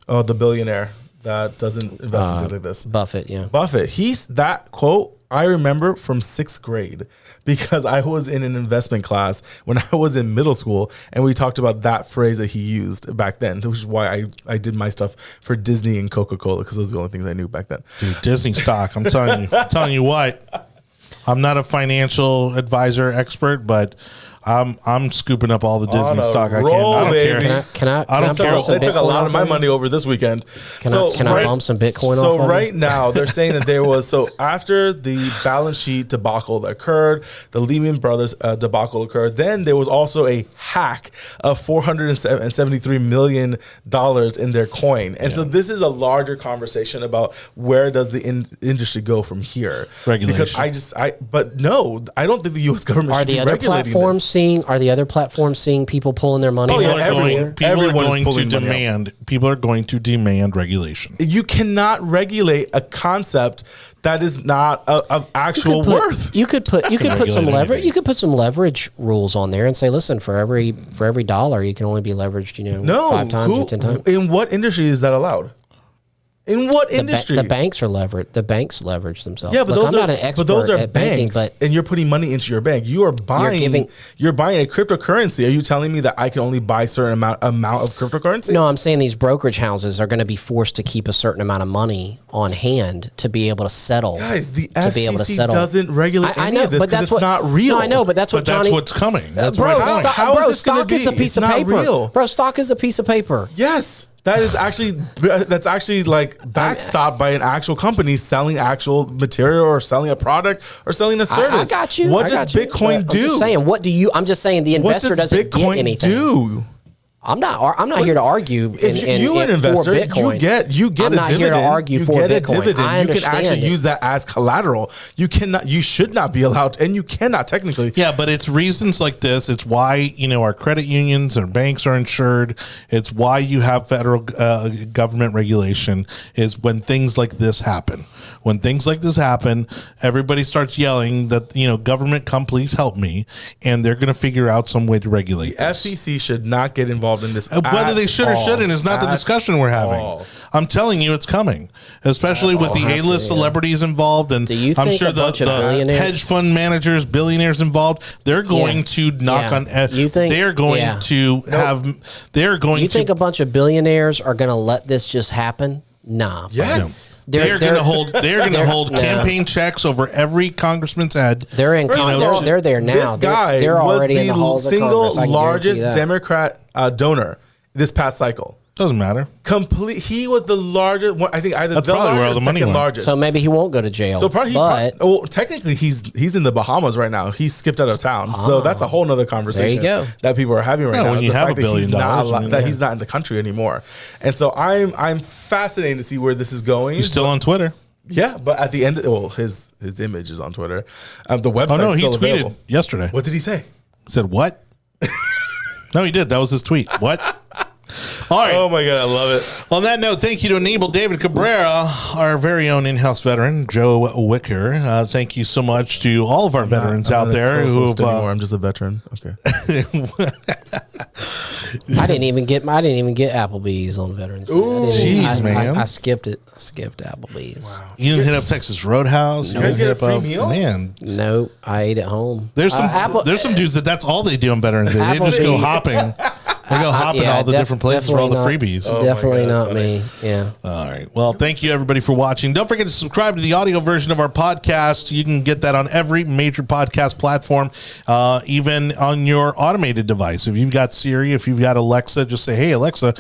the billionaire that doesn't invest in things like this, Buffett. Yeah, Buffett. That quote I remember from 6th grade, because I was in an investment class when I was in middle school, and we talked about that phrase that he used back then, which is why I did my stuff for Disney and Coca-Cola, because those are the only things I knew back then. Dude, Disney stock. I'm telling you what. I'm not a financial advisor expert, but I'm scooping up all the Disney stock I can. I don't care. I don't care. They took a lot of my money over this weekend. Can I bump some Bitcoin off? So right now they're saying that there was, so after the balance sheet debacle that occurred, the Lehman Brothers debacle occurred, then there was also a hack of $473 million in their coin. And so this is a larger conversation about where does the industry go from here? Regulation. Because but no, I don't think the U.S. government should be regulating this. Are the other platforms seeing people pulling their money? People are going to demand regulation. You cannot regulate a concept that is not of actual worth. You could put some leverage. You could put some leverage rules on there and say, listen, for every dollar, you can only be leveraged, 5 times or 10 times. In what industry is that allowed? In what industry? The banks are leveraged. The banks leverage themselves. Yeah, but I'm not an expert those are at banks, banking, and you're putting money into your bank. You are buying. You're buying a cryptocurrency. Are you telling me that I can only buy a certain amount of cryptocurrency? No, I'm saying these brokerage houses are going to be forced to keep a certain amount of money on hand to be able to settle. Guys, the FCC doesn't regulate any of this because it's not real. No, I know, but that's what's coming. That's bro. How is this going to be? Stock is a piece of paper. Real. Bro, stock is a piece of paper. Yes. That's actually like backstopped by an actual company selling actual material or selling a product or selling a service. I got you. What does Bitcoin do? I'm just saying the investor doesn't get anything. Do? I'm not here to argue. If you're an investor, for Bitcoin. you get I'm a not dividend. Here to argue for Bitcoin. You can actually use that as collateral. You should not be allowed, and you cannot technically. Yeah, but it's reasons like this. It's why our credit unions and banks are insured. It's why you have federal government regulation. Is when things like this happen. When things like this happen, everybody starts yelling that government, come please help me, and they're going to figure out some way to regulate. The FCC should not get involved in this. Whether they should or shouldn't is not the discussion we're having. I'm telling you, it's coming, especially with the A-list celebrities involved, and I'm sure the hedge fund managers, billionaires involved. They're going to knock on. You think they're going to have? They're going. You think a bunch of billionaires are going to let this just happen? Nah. Yes. They're going to hold. They're going to hold campaign checks over every congressman's head. They're in. They're there now. This guy they're already was in the halls the single of Congress, largest Democrat donor this past cycle. Doesn't matter. He was the largest. I think either that's the probably largest where all the money went. largest. So maybe he won't go to jail. So probably, technically, he's in the Bahamas right now. He skipped out of town. So that's a whole nother conversation that people are having right now. When you have $1 billion, he's not in the country anymore, and so I'm fascinated to see where this is going. He's still on Twitter. Yeah, but at the end, his image is on Twitter. The website. Oh no, he tweeted available. Yesterday. What did he say? He said what? No, he did. That was his tweet. What? All right. Oh my God, I love it. On that note, thank you to Enable David Cabrera, our very own in-house veteran, Joe Wicker. Thank you so much to all of our veterans out there who have. I'm just a veteran. Okay. I didn't even get Applebee's on Veterans. Ooh, jeez, man! I skipped it. I skipped Applebee's. Wow. You didn't hit up Texas Roadhouse. You guys get a free meal? Man, no, I ate at home. There's some dudes that's all they do on Veterans Day. They just go hopping. I go hopping all the different places for all the freebies. Oh my Definitely God, that's not funny. me. Yeah. All right. Well, thank you everybody for watching. Don't forget to subscribe to the audio version of our podcast. You can get that on every major podcast platform, even on your automated device. If you've got Siri, if you've got Alexa, just say, "Hey Alexa,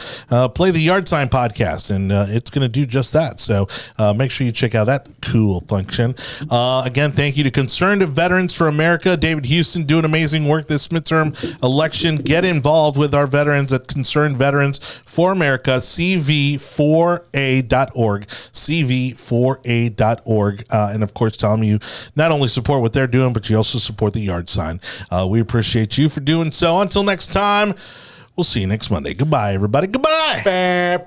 play the Yard Sign podcast," and it's going to do just that. So make sure you check out that cool function. Again, thank you to Concerned Veterans for America, David Houston, doing amazing work this midterm election. Get involved with our veterans at Concerned Veterans for America, CV4A.org, CV4A.org. And of course, tell them you not only support what they're doing, but you also support the Yard Sign. We appreciate you for doing so. Until next time, we'll see you next Monday. Goodbye, everybody. Goodbye.